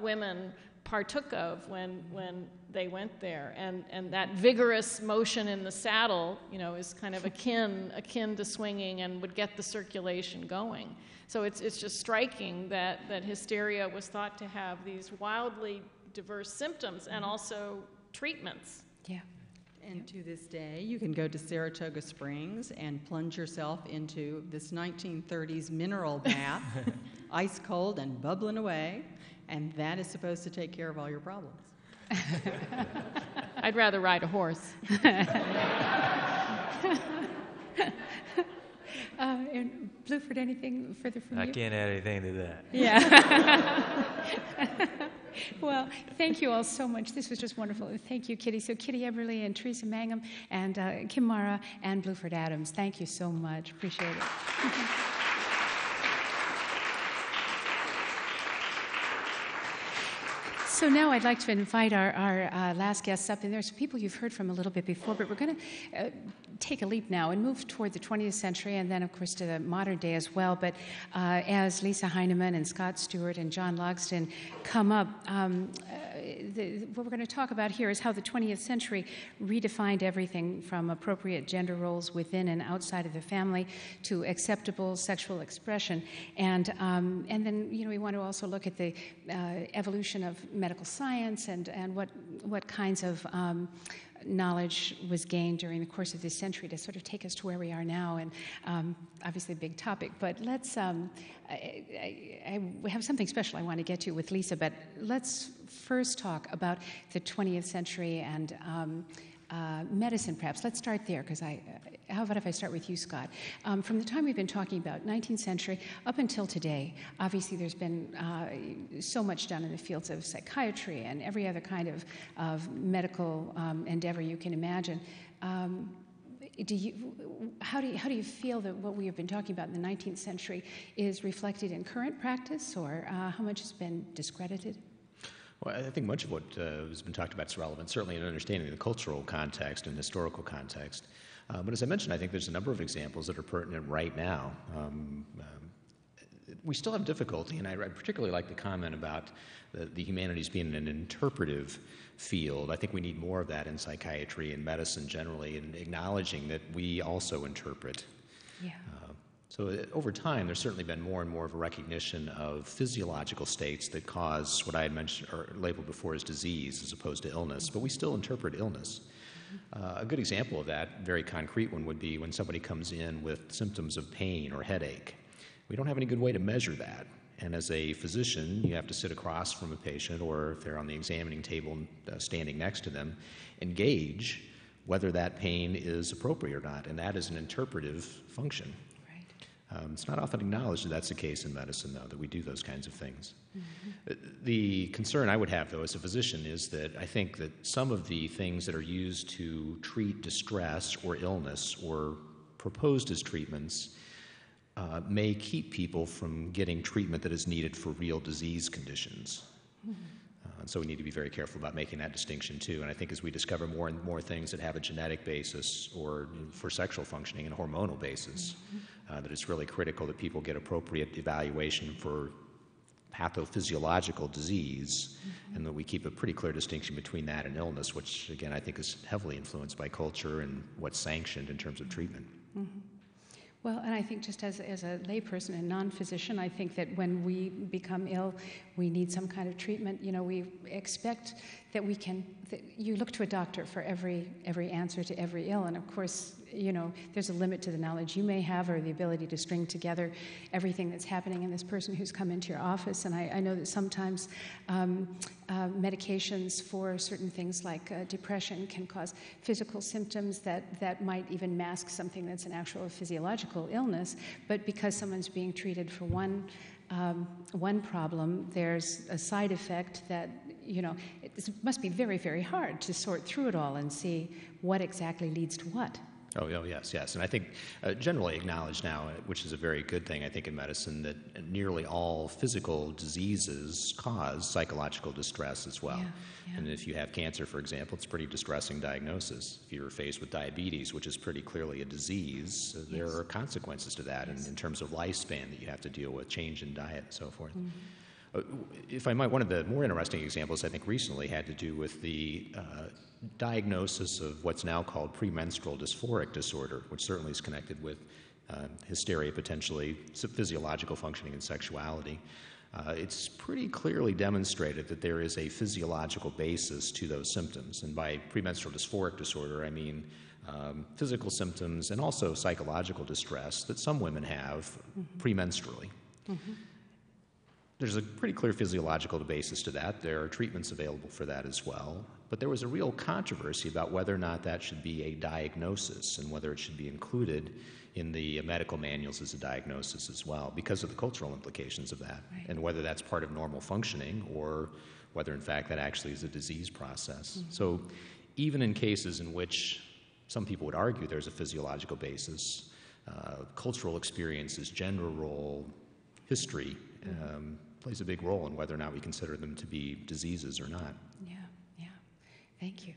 women partook of when they went there, and that vigorous motion in the saddle, is kind of akin to swinging and would get the circulation going. So it's just striking that hysteria was thought to have these wildly diverse symptoms and also treatments. Yeah. And to this day, you can go to Saratoga Springs and plunge yourself into this 1930s mineral bath, ice cold and bubbling away, and that is supposed to take care of all your problems. I'd rather ride a horse. And Bluford, anything further from you? I can't add anything to that. Yeah. Well, thank you all so much. This was just wonderful. Thank you, Kitty. So Kitty Eberle and Teresa Mangum and Kim Marra and Bluford Adams. Thank you so much. Appreciate it. So now I'd like to invite our last guests up, and there's people you've heard from a little bit before, but we're going to take a leap now and move toward the 20th century and then, of course, to the modern day as well. But as Lisa Heineman and Scott Stuart and John Logsdon come up, what we're going to talk about here is how the 20th century redefined everything from appropriate gender roles within and outside of the family to acceptable sexual expression. And then, we want to also look at the evolution of medical science and what kinds of knowledge was gained during the course of this century to sort of take us to where we are now. And obviously a big topic, but let's, I have something special I want to get to with Lisa, but let's first talk about the 20th century and medicine, perhaps. Let's start there, because how about if I start with you, Scott? From the time we've been talking about 19th century up until today, obviously there's been so much done in the fields of psychiatry and every other kind of medical endeavor you can imagine. How do you feel that what we have been talking about in the 19th century is reflected in current practice, or how much has been discredited? Well, I think much of what has been talked about is relevant, certainly in understanding the cultural context and historical context. But as I mentioned, I think there's a number of examples that are pertinent right now. We still have difficulty, and I particularly like the comment about the humanities being an interpretive field. I think we need more of that in psychiatry and medicine generally, and acknowledging that we also interpret. Yeah. So over time, there's certainly been more and more of a recognition of physiological states that cause what I had mentioned or labeled before as disease as opposed to illness, but we still interpret illness. A good example of that, very concrete one, would be when somebody comes in with symptoms of pain or headache. We don't have any good way to measure that. And as a physician, you have to sit across from a patient, or if they're on the examining table standing next to them, and gauge whether that pain is appropriate or not. And that is an interpretive function. It's not often acknowledged that that's the case in medicine, though, that we do those kinds of things. The concern I would have, though, as a physician is that I think that some of the things that are used to treat distress or illness or proposed as treatments may keep people from getting treatment that is needed for real disease conditions. And so we need to be very careful about making that distinction, too. And I think as we discover more and more things that have a genetic basis or for sexual functioning and a hormonal basis, that it's really critical that people get appropriate evaluation for pathophysiological disease, and that we keep a pretty clear distinction between that and illness, which, again, I think is heavily influenced by culture and what's sanctioned in terms of treatment. Well, and I think just as a layperson and non-physician, I think that when we become ill, we need some kind of treatment. You know, we expect that you look to a doctor for every answer to every ill, and of course, you know, there's a limit to the knowledge you may have or the ability to string together everything that's happening in this person who's come into your office. And I know that sometimes medications for certain things like depression can cause physical symptoms that might even mask something that's an actual physiological illness. But because someone's being treated for one problem, there's a side effect that, you know, it must be very, very hard to sort through it all and see what exactly leads to what. Oh, yes. And I think generally acknowledged now, which is a very good thing, I think, in medicine, that nearly all physical diseases cause psychological distress as well. Yeah. And if you have cancer, for example, it's a pretty distressing diagnosis. If you're faced with diabetes, which is pretty clearly a disease, there are consequences to that in terms of lifespan that you have to deal with, change in diet and so forth. If I might, one of the more interesting examples I think recently had to do with the diagnosis of what's now called premenstrual dysphoric disorder, which certainly is connected with hysteria, potentially physiological functioning and sexuality. It's pretty clearly demonstrated that there is a physiological basis to those symptoms. And by premenstrual dysphoric disorder, I mean physical symptoms and also psychological distress that some women have premenstrually. There's a pretty clear physiological basis to that. There are treatments available for that as well. But there was a real controversy about whether or not that should be a diagnosis and whether it should be included in the medical manuals as a diagnosis as well, because of the cultural implications of that, and whether that's part of normal functioning or whether, in fact, that actually is a disease process. So even in cases in which some people would argue there's a physiological basis, cultural experiences, gender role, history, plays a big role in whether or not we consider them to be diseases or not. Yeah. Thank you.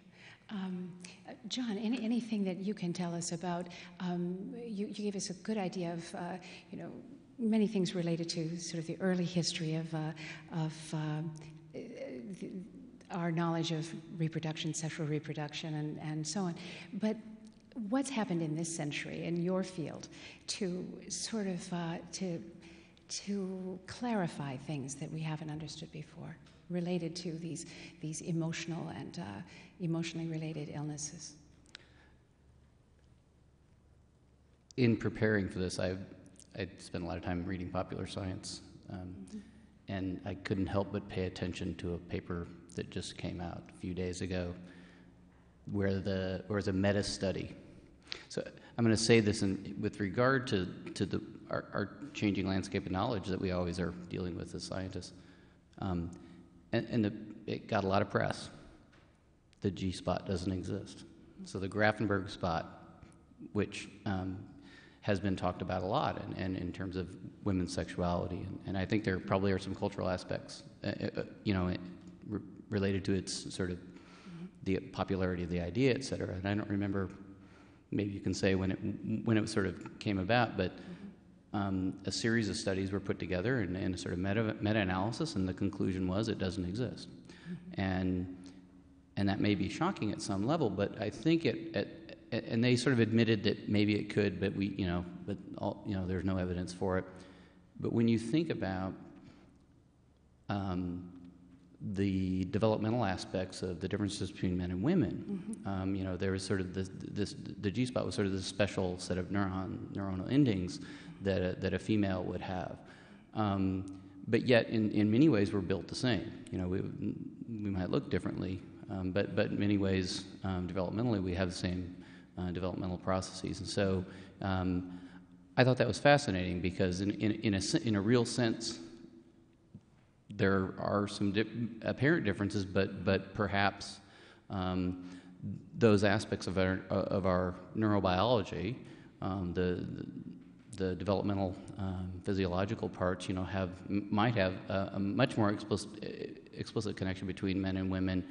John, anything that you can tell us about, you gave us a good idea of, many things related to sort of the early history of our knowledge of reproduction, sexual reproduction, and so on. But what's happened in this century in your field to sort of to clarify things that we haven't understood before related to these emotional and emotionally related illnesses? In preparing for this, I spent a lot of time reading popular science, and I couldn't help but pay attention to a paper that just came out a few days ago where there was a meta-study. So I'm going to say this with regard to our changing landscape of knowledge that we always are dealing with as scientists. It got a lot of press. The G-spot doesn't exist. So the Grafenberg spot, which has been talked about a lot and in terms of women's sexuality, and I think there probably are some cultural aspects, related to its sort of the popularity of the idea, et cetera. And I don't remember, maybe you can say when it sort of came about, but a series of studies were put together in a sort of meta-analysis, and the conclusion was it doesn't exist. And that may be shocking at some level, but I think and they sort of admitted that maybe it could, but there's no evidence for it. But when you think about the developmental aspects of the differences between men and women. Mm-hmm. There was sort of the G-spot was sort of this special set of neuronal endings that a female would have. But yet, in many ways, we're built the same. We might look differently, but in many ways, developmentally, we have the same developmental processes. And so, I thought that was fascinating because, in a real sense, there are some apparent differences, but perhaps those aspects of our neurobiology, the developmental physiological parts, might have a much more explicit connection between men and women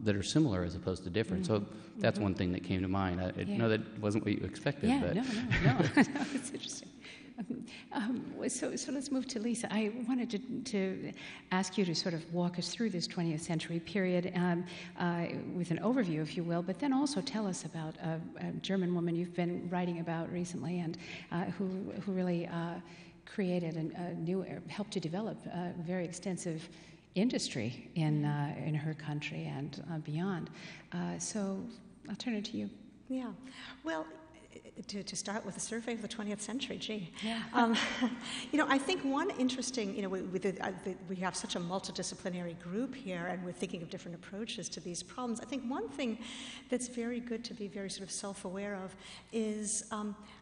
that are similar as opposed to different. So that's one thing that came to mind. I know that wasn't what you expected. Yeah, but. no, it's interesting. So let's move to Lisa. I wanted to ask you to sort of walk us through this 20th century period with an overview, if you will, but then also tell us about a German woman you've been writing about recently and who really created a new, helped to develop a very extensive industry in her country and beyond. So I'll turn it to you. Yeah. Well, to start with a survey of the 20th century, gee. Yeah. I think one interesting, we have such a multidisciplinary group here, and we're thinking of different approaches to these problems. I think one thing that's very good to be very sort of self-aware of is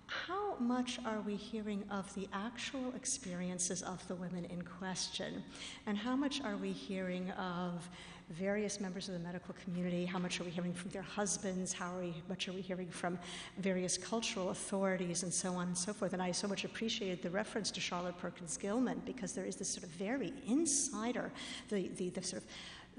how much are we hearing of the actual experiences of the women in question, and how much are we hearing of various members of the medical community, how much are we hearing from their husbands, much are we hearing from various cultural authorities, and so on and so forth. And I so much appreciated the reference to Charlotte Perkins Gilman, because there is this sort of very insider, the sort of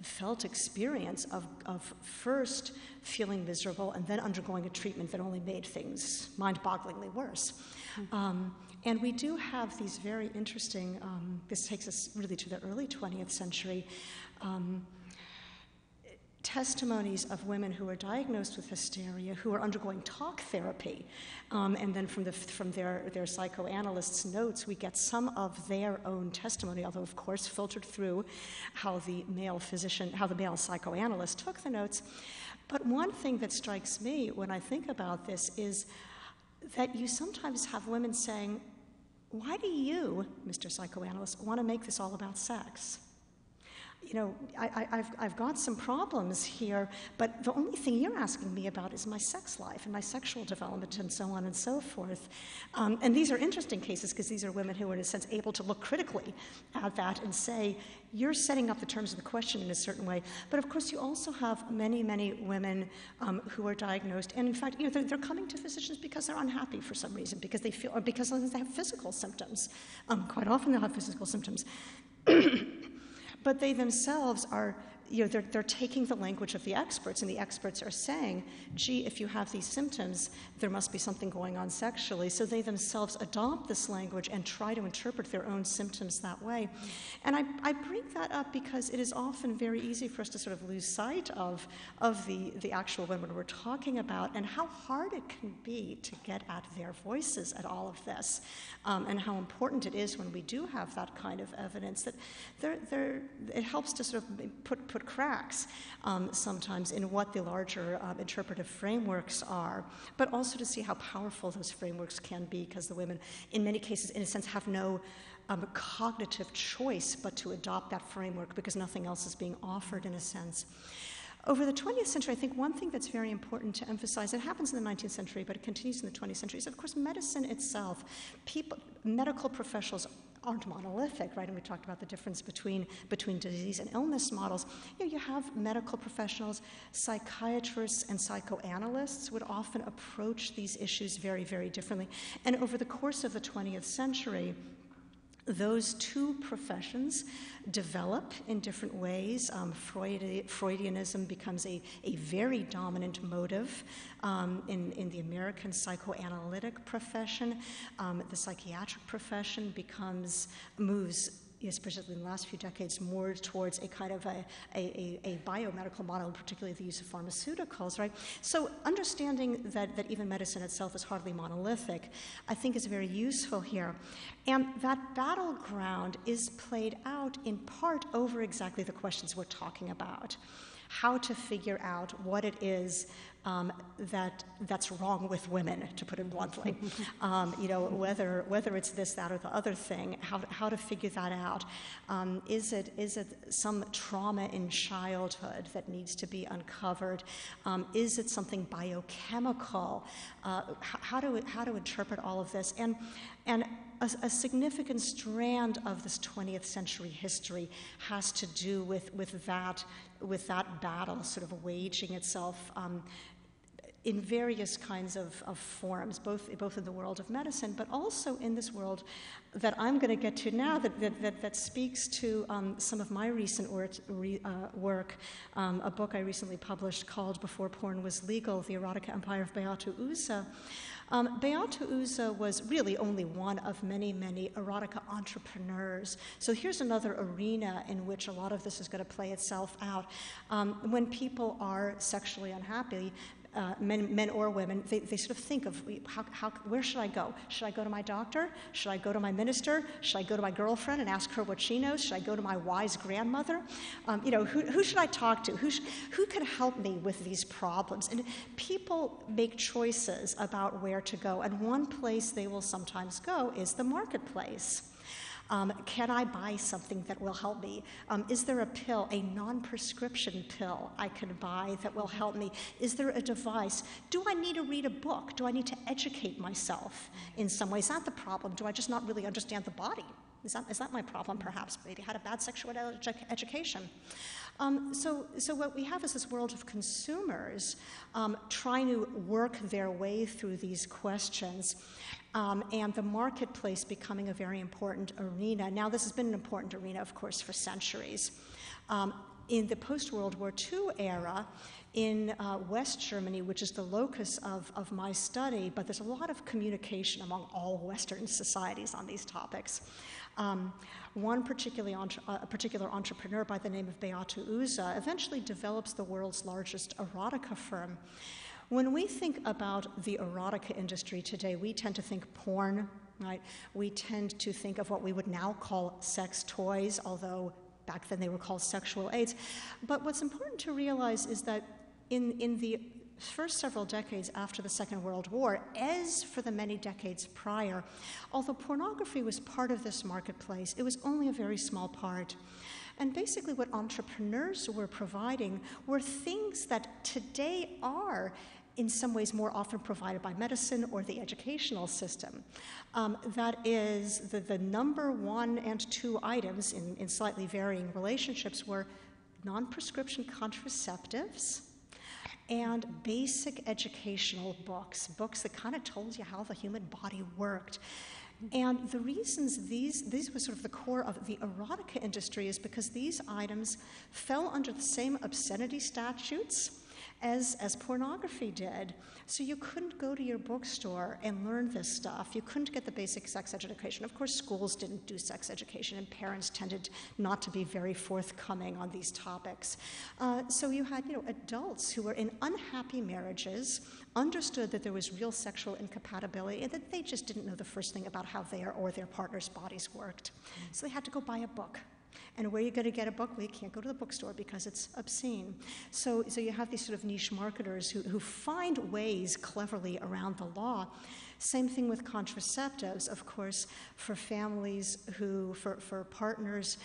felt experience of first feeling miserable and then undergoing a treatment that only made things mind-bogglingly worse. And we do have these very interesting, this takes us really to the early 20th century, testimonies of women who are diagnosed with hysteria, who are undergoing talk therapy, and then from their psychoanalysts' notes, we get some of their own testimony, although of course filtered through how the male psychoanalyst took the notes. But one thing that strikes me when I think about this is that you sometimes have women saying, "Why do you, Mr. Psychoanalyst, want to make this all about sex? I've got some problems here, but the only thing you're asking me about is my sex life and my sexual development and so on and so forth." And these are interesting cases because these are women who are, in a sense, able to look critically at that and say, you're setting up the terms of the question in a certain way. But of course, you also have many, many women who are diagnosed, and in fact, they're coming to physicians because they're unhappy for some reason, because they feel, or because they have physical symptoms. Quite often, they'll have physical symptoms. But they themselves are, they're taking the language of the experts, and the experts are saying, gee, if you have these symptoms, there must be something going on sexually. So they themselves adopt this language and try to interpret their own symptoms that way. And I bring that up because it is often very easy for us to sort of lose sight of the actual women we're talking about, and how hard it can be to get at their voices at all of this, and how important it is when we do have that kind of evidence, that it helps to sort of put cracks sometimes in what the larger interpretive frameworks are, but also to see how powerful those frameworks can be, because the women, in many cases, in a sense, have no cognitive choice but to adopt that framework because nothing else is being offered, in a sense. Over the 20th century, I think one thing that's very important to emphasize, it happens in the 19th century, but it continues in the 20th century, is, of course, medicine itself. Medical professionals aren't monolithic, right? And we talked about the difference between disease and illness models. You have medical professionals, psychiatrists and psychoanalysts would often approach these issues very, very differently. And over the course of the 20th century, those two professions develop in different ways. Freudianism becomes a very dominant motive in the American psychoanalytic profession. The psychiatric profession moves particularly in the last few decades, more towards a kind of a biomedical model, particularly the use of pharmaceuticals, right? So understanding that even medicine itself is hardly monolithic, I think is very useful here. And that battleground is played out in part over exactly the questions we're talking about. How to figure out what it is that's wrong with women, to put it bluntly. Whether it's this, that, or the other thing, how to figure that out. Is it some trauma in childhood that needs to be uncovered? Is it something biochemical? How to interpret all of this? And a significant strand of this 20th century history has to do with that battle sort of waging itself in various kinds of forms, both in the world of medicine, but also in this world that I'm going to get to now that speaks to some of my recent work, a book I recently published called Before Porn Was Legal, The Erotica Empire of Beata Uza. Beata Uza was really only one of many, many erotica entrepreneurs. So here's another arena in which a lot of this is going to play itself out. When people are sexually unhappy, men or women, they sort of think of where should I go? Should I go to my doctor? Should I go to my minister? Should I go to my girlfriend and ask her what she knows? Should I go to my wise grandmother? Who should I talk to? Who can help me with these problems? And people make choices about where to go, and one place they will sometimes go is the marketplace. Can I buy something that will help me? Is there a pill, a non-prescription pill I can buy that will help me? Is there a device? Do I need to read a book? Do I need to educate myself in some way? Is that the problem? Do I just not really understand the body? Is that my problem, perhaps? Maybe I had a bad sexual education. So what we have is this world of consumers trying to work their way through these questions, and the marketplace becoming a very important arena. Now, this has been an important arena, of course, for centuries. In the post-World War II era, in West Germany, which is the locus of my study, but there's a lot of communication among all Western societies on these topics. One particular entrepreneur by the name of Beata Uza eventually develops the world's largest erotica firm. When we think about the erotica industry today, we tend to think porn, right? We tend to think of what we would now call sex toys, although back then they were called sexual aids. But what's important to realize is that in the first several decades after the Second World War, as for the many decades prior, although pornography was part of this marketplace, it was only a very small part. And basically what entrepreneurs were providing were things that today are in some ways more often provided by medicine or the educational system. That is, the number 1 and 2 items in slightly varying relationships were non-prescription contraceptives and basic educational books that kind of told you how the human body worked. And the reasons these were sort of the core of the erotica industry is because these items fell under the same obscenity statutes as pornography did. So you couldn't go to your bookstore and learn this stuff. You couldn't get the basic sex education. Of course, schools didn't do sex education, and parents tended not to be very forthcoming on these topics. So you had, adults who were in unhappy marriages, understood that there was real sexual incompatibility, and that they just didn't know the first thing about how their or their partner's bodies worked. So they had to go buy a book. And where are you going to get a book? Well, you can't go to the bookstore because it's obscene. So you have these sort of niche marketers who find ways cleverly around the law. Same thing with contraceptives, of course, for families for partners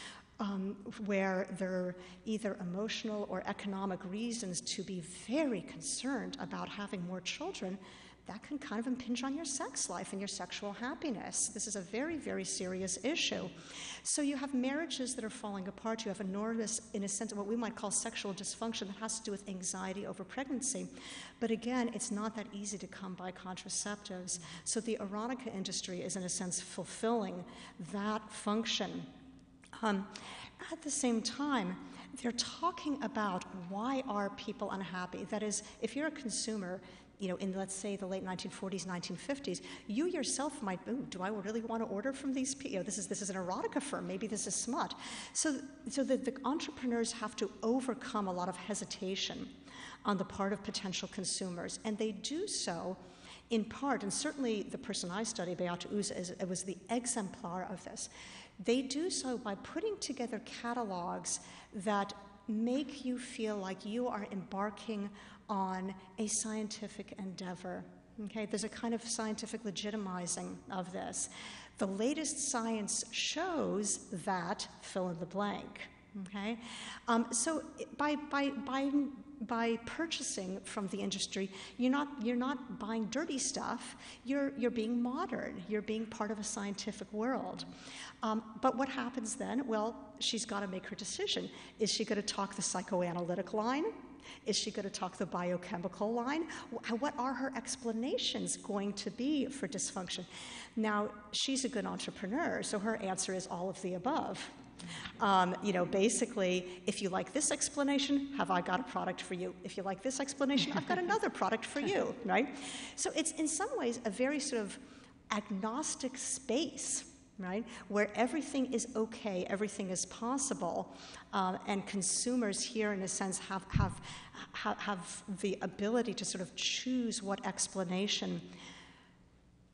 where there are either emotional or economic reasons to be very concerned about having more children. That can kind of impinge on your sex life and your sexual happiness. This is a very, very serious issue. So you have marriages that are falling apart. You have enormous, in a sense, of what we might call sexual dysfunction that has to do with anxiety over pregnancy. But again, it's not that easy to come by contraceptives. So the erotica industry is, in a sense, fulfilling that function. At the same time, they're talking about why are people unhappy. That is, if you're a consumer, in, let's say, the late 1940s, 1950s, you yourself might, do I really want to order from these people? This is an erotica firm. Maybe this is smut. So the entrepreneurs have to overcome a lot of hesitation on the part of potential consumers, and they do so in part, and certainly the person I studied, Beate Uhse, was the exemplar of this. They do so by putting together catalogs that make you feel like you are embarking on a scientific endeavor. Okay, there's a kind of scientific legitimizing of this. The latest science shows that fill in the blank. Okay, so by purchasing from the industry, you're not buying dirty stuff. You're being modern. You're being part of a scientific world. But what happens then? Well, she's got to make her decision. Is she going to talk the psychoanalytic line? Is she going to talk the biochemical line? What are her explanations going to be for dysfunction? Now, she's a good entrepreneur, so her answer is all of the above. Basically, if you like this explanation, have I got a product for you? If you like this explanation, I've got another product for you, right? So it's in some ways a very sort of agnostic space, right, where everything is okay, everything is possible, and consumers here, in a sense, have the ability to sort of choose what explanation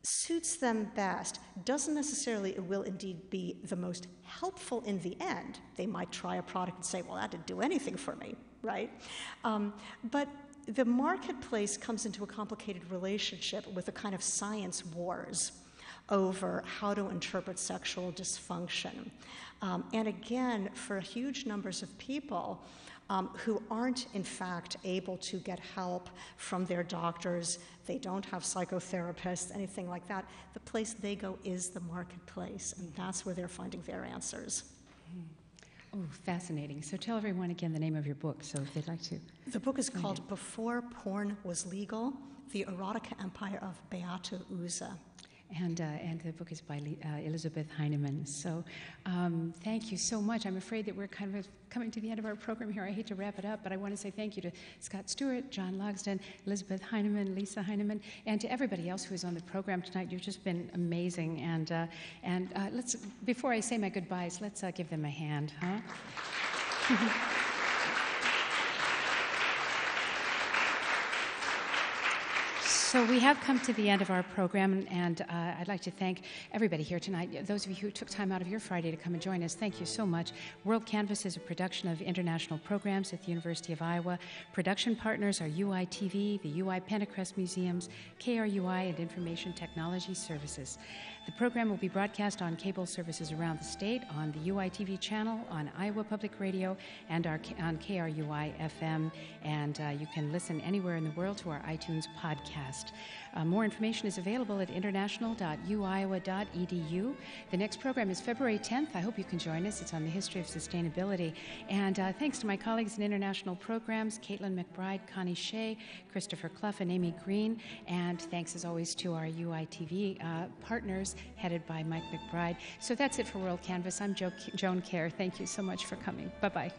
suits them best. Doesn't necessarily, it will indeed be the most helpful in the end. They might try a product and say, well, that didn't do anything for me, right? But the marketplace comes into a complicated relationship with a kind of science wars over how to interpret sexual dysfunction. And again, for huge numbers of people who aren't, in fact, able to get help from their doctors, they don't have psychotherapists, anything like that, the place they go is the marketplace, and that's where they're finding their answers. Oh, fascinating. So tell everyone again the name of your book, so if they'd like to. The book is called Before Porn Was Legal, The Erotica Empire of Beate Uhse. And the book is by Elizabeth Heineman. So thank you so much. I'm afraid that we're kind of coming to the end of our program here. I hate to wrap it up, but I want to say thank you to Scott Stuart, John Logsdon, Elizabeth Heineman, Lisa Heineman, and to everybody else who is on the program tonight. You've just been amazing. And let's, before I say my goodbyes, let's give them a hand, huh? So we have come to the end of our program, and I'd like to thank everybody here tonight. Those of you who took time out of your Friday to come and join us, thank you so much. WorldCanvass is a production of international programs at the University of Iowa. Production partners are UI-TV, the UI Pentecrest Museums, KRUI, and Information Technology Services. The program will be broadcast on cable services around the state, on the UI-TV channel, on Iowa Public Radio, and on KRUI-FM, and you can listen anywhere in the world to our iTunes podcast. More information is available at international.uiowa.edu. The next program is February 10th. I hope you can join us. It's on the history of sustainability. And thanks to my colleagues in international programs, Caitlin McBride, Connie Shea, Christopher Clough, and Amy Green. And thanks, as always, to our UI-TV partners, headed by Mike McBride. So that's it for WorldCanvass. I'm Joan Kerr. Thank you so much for coming. Bye-bye.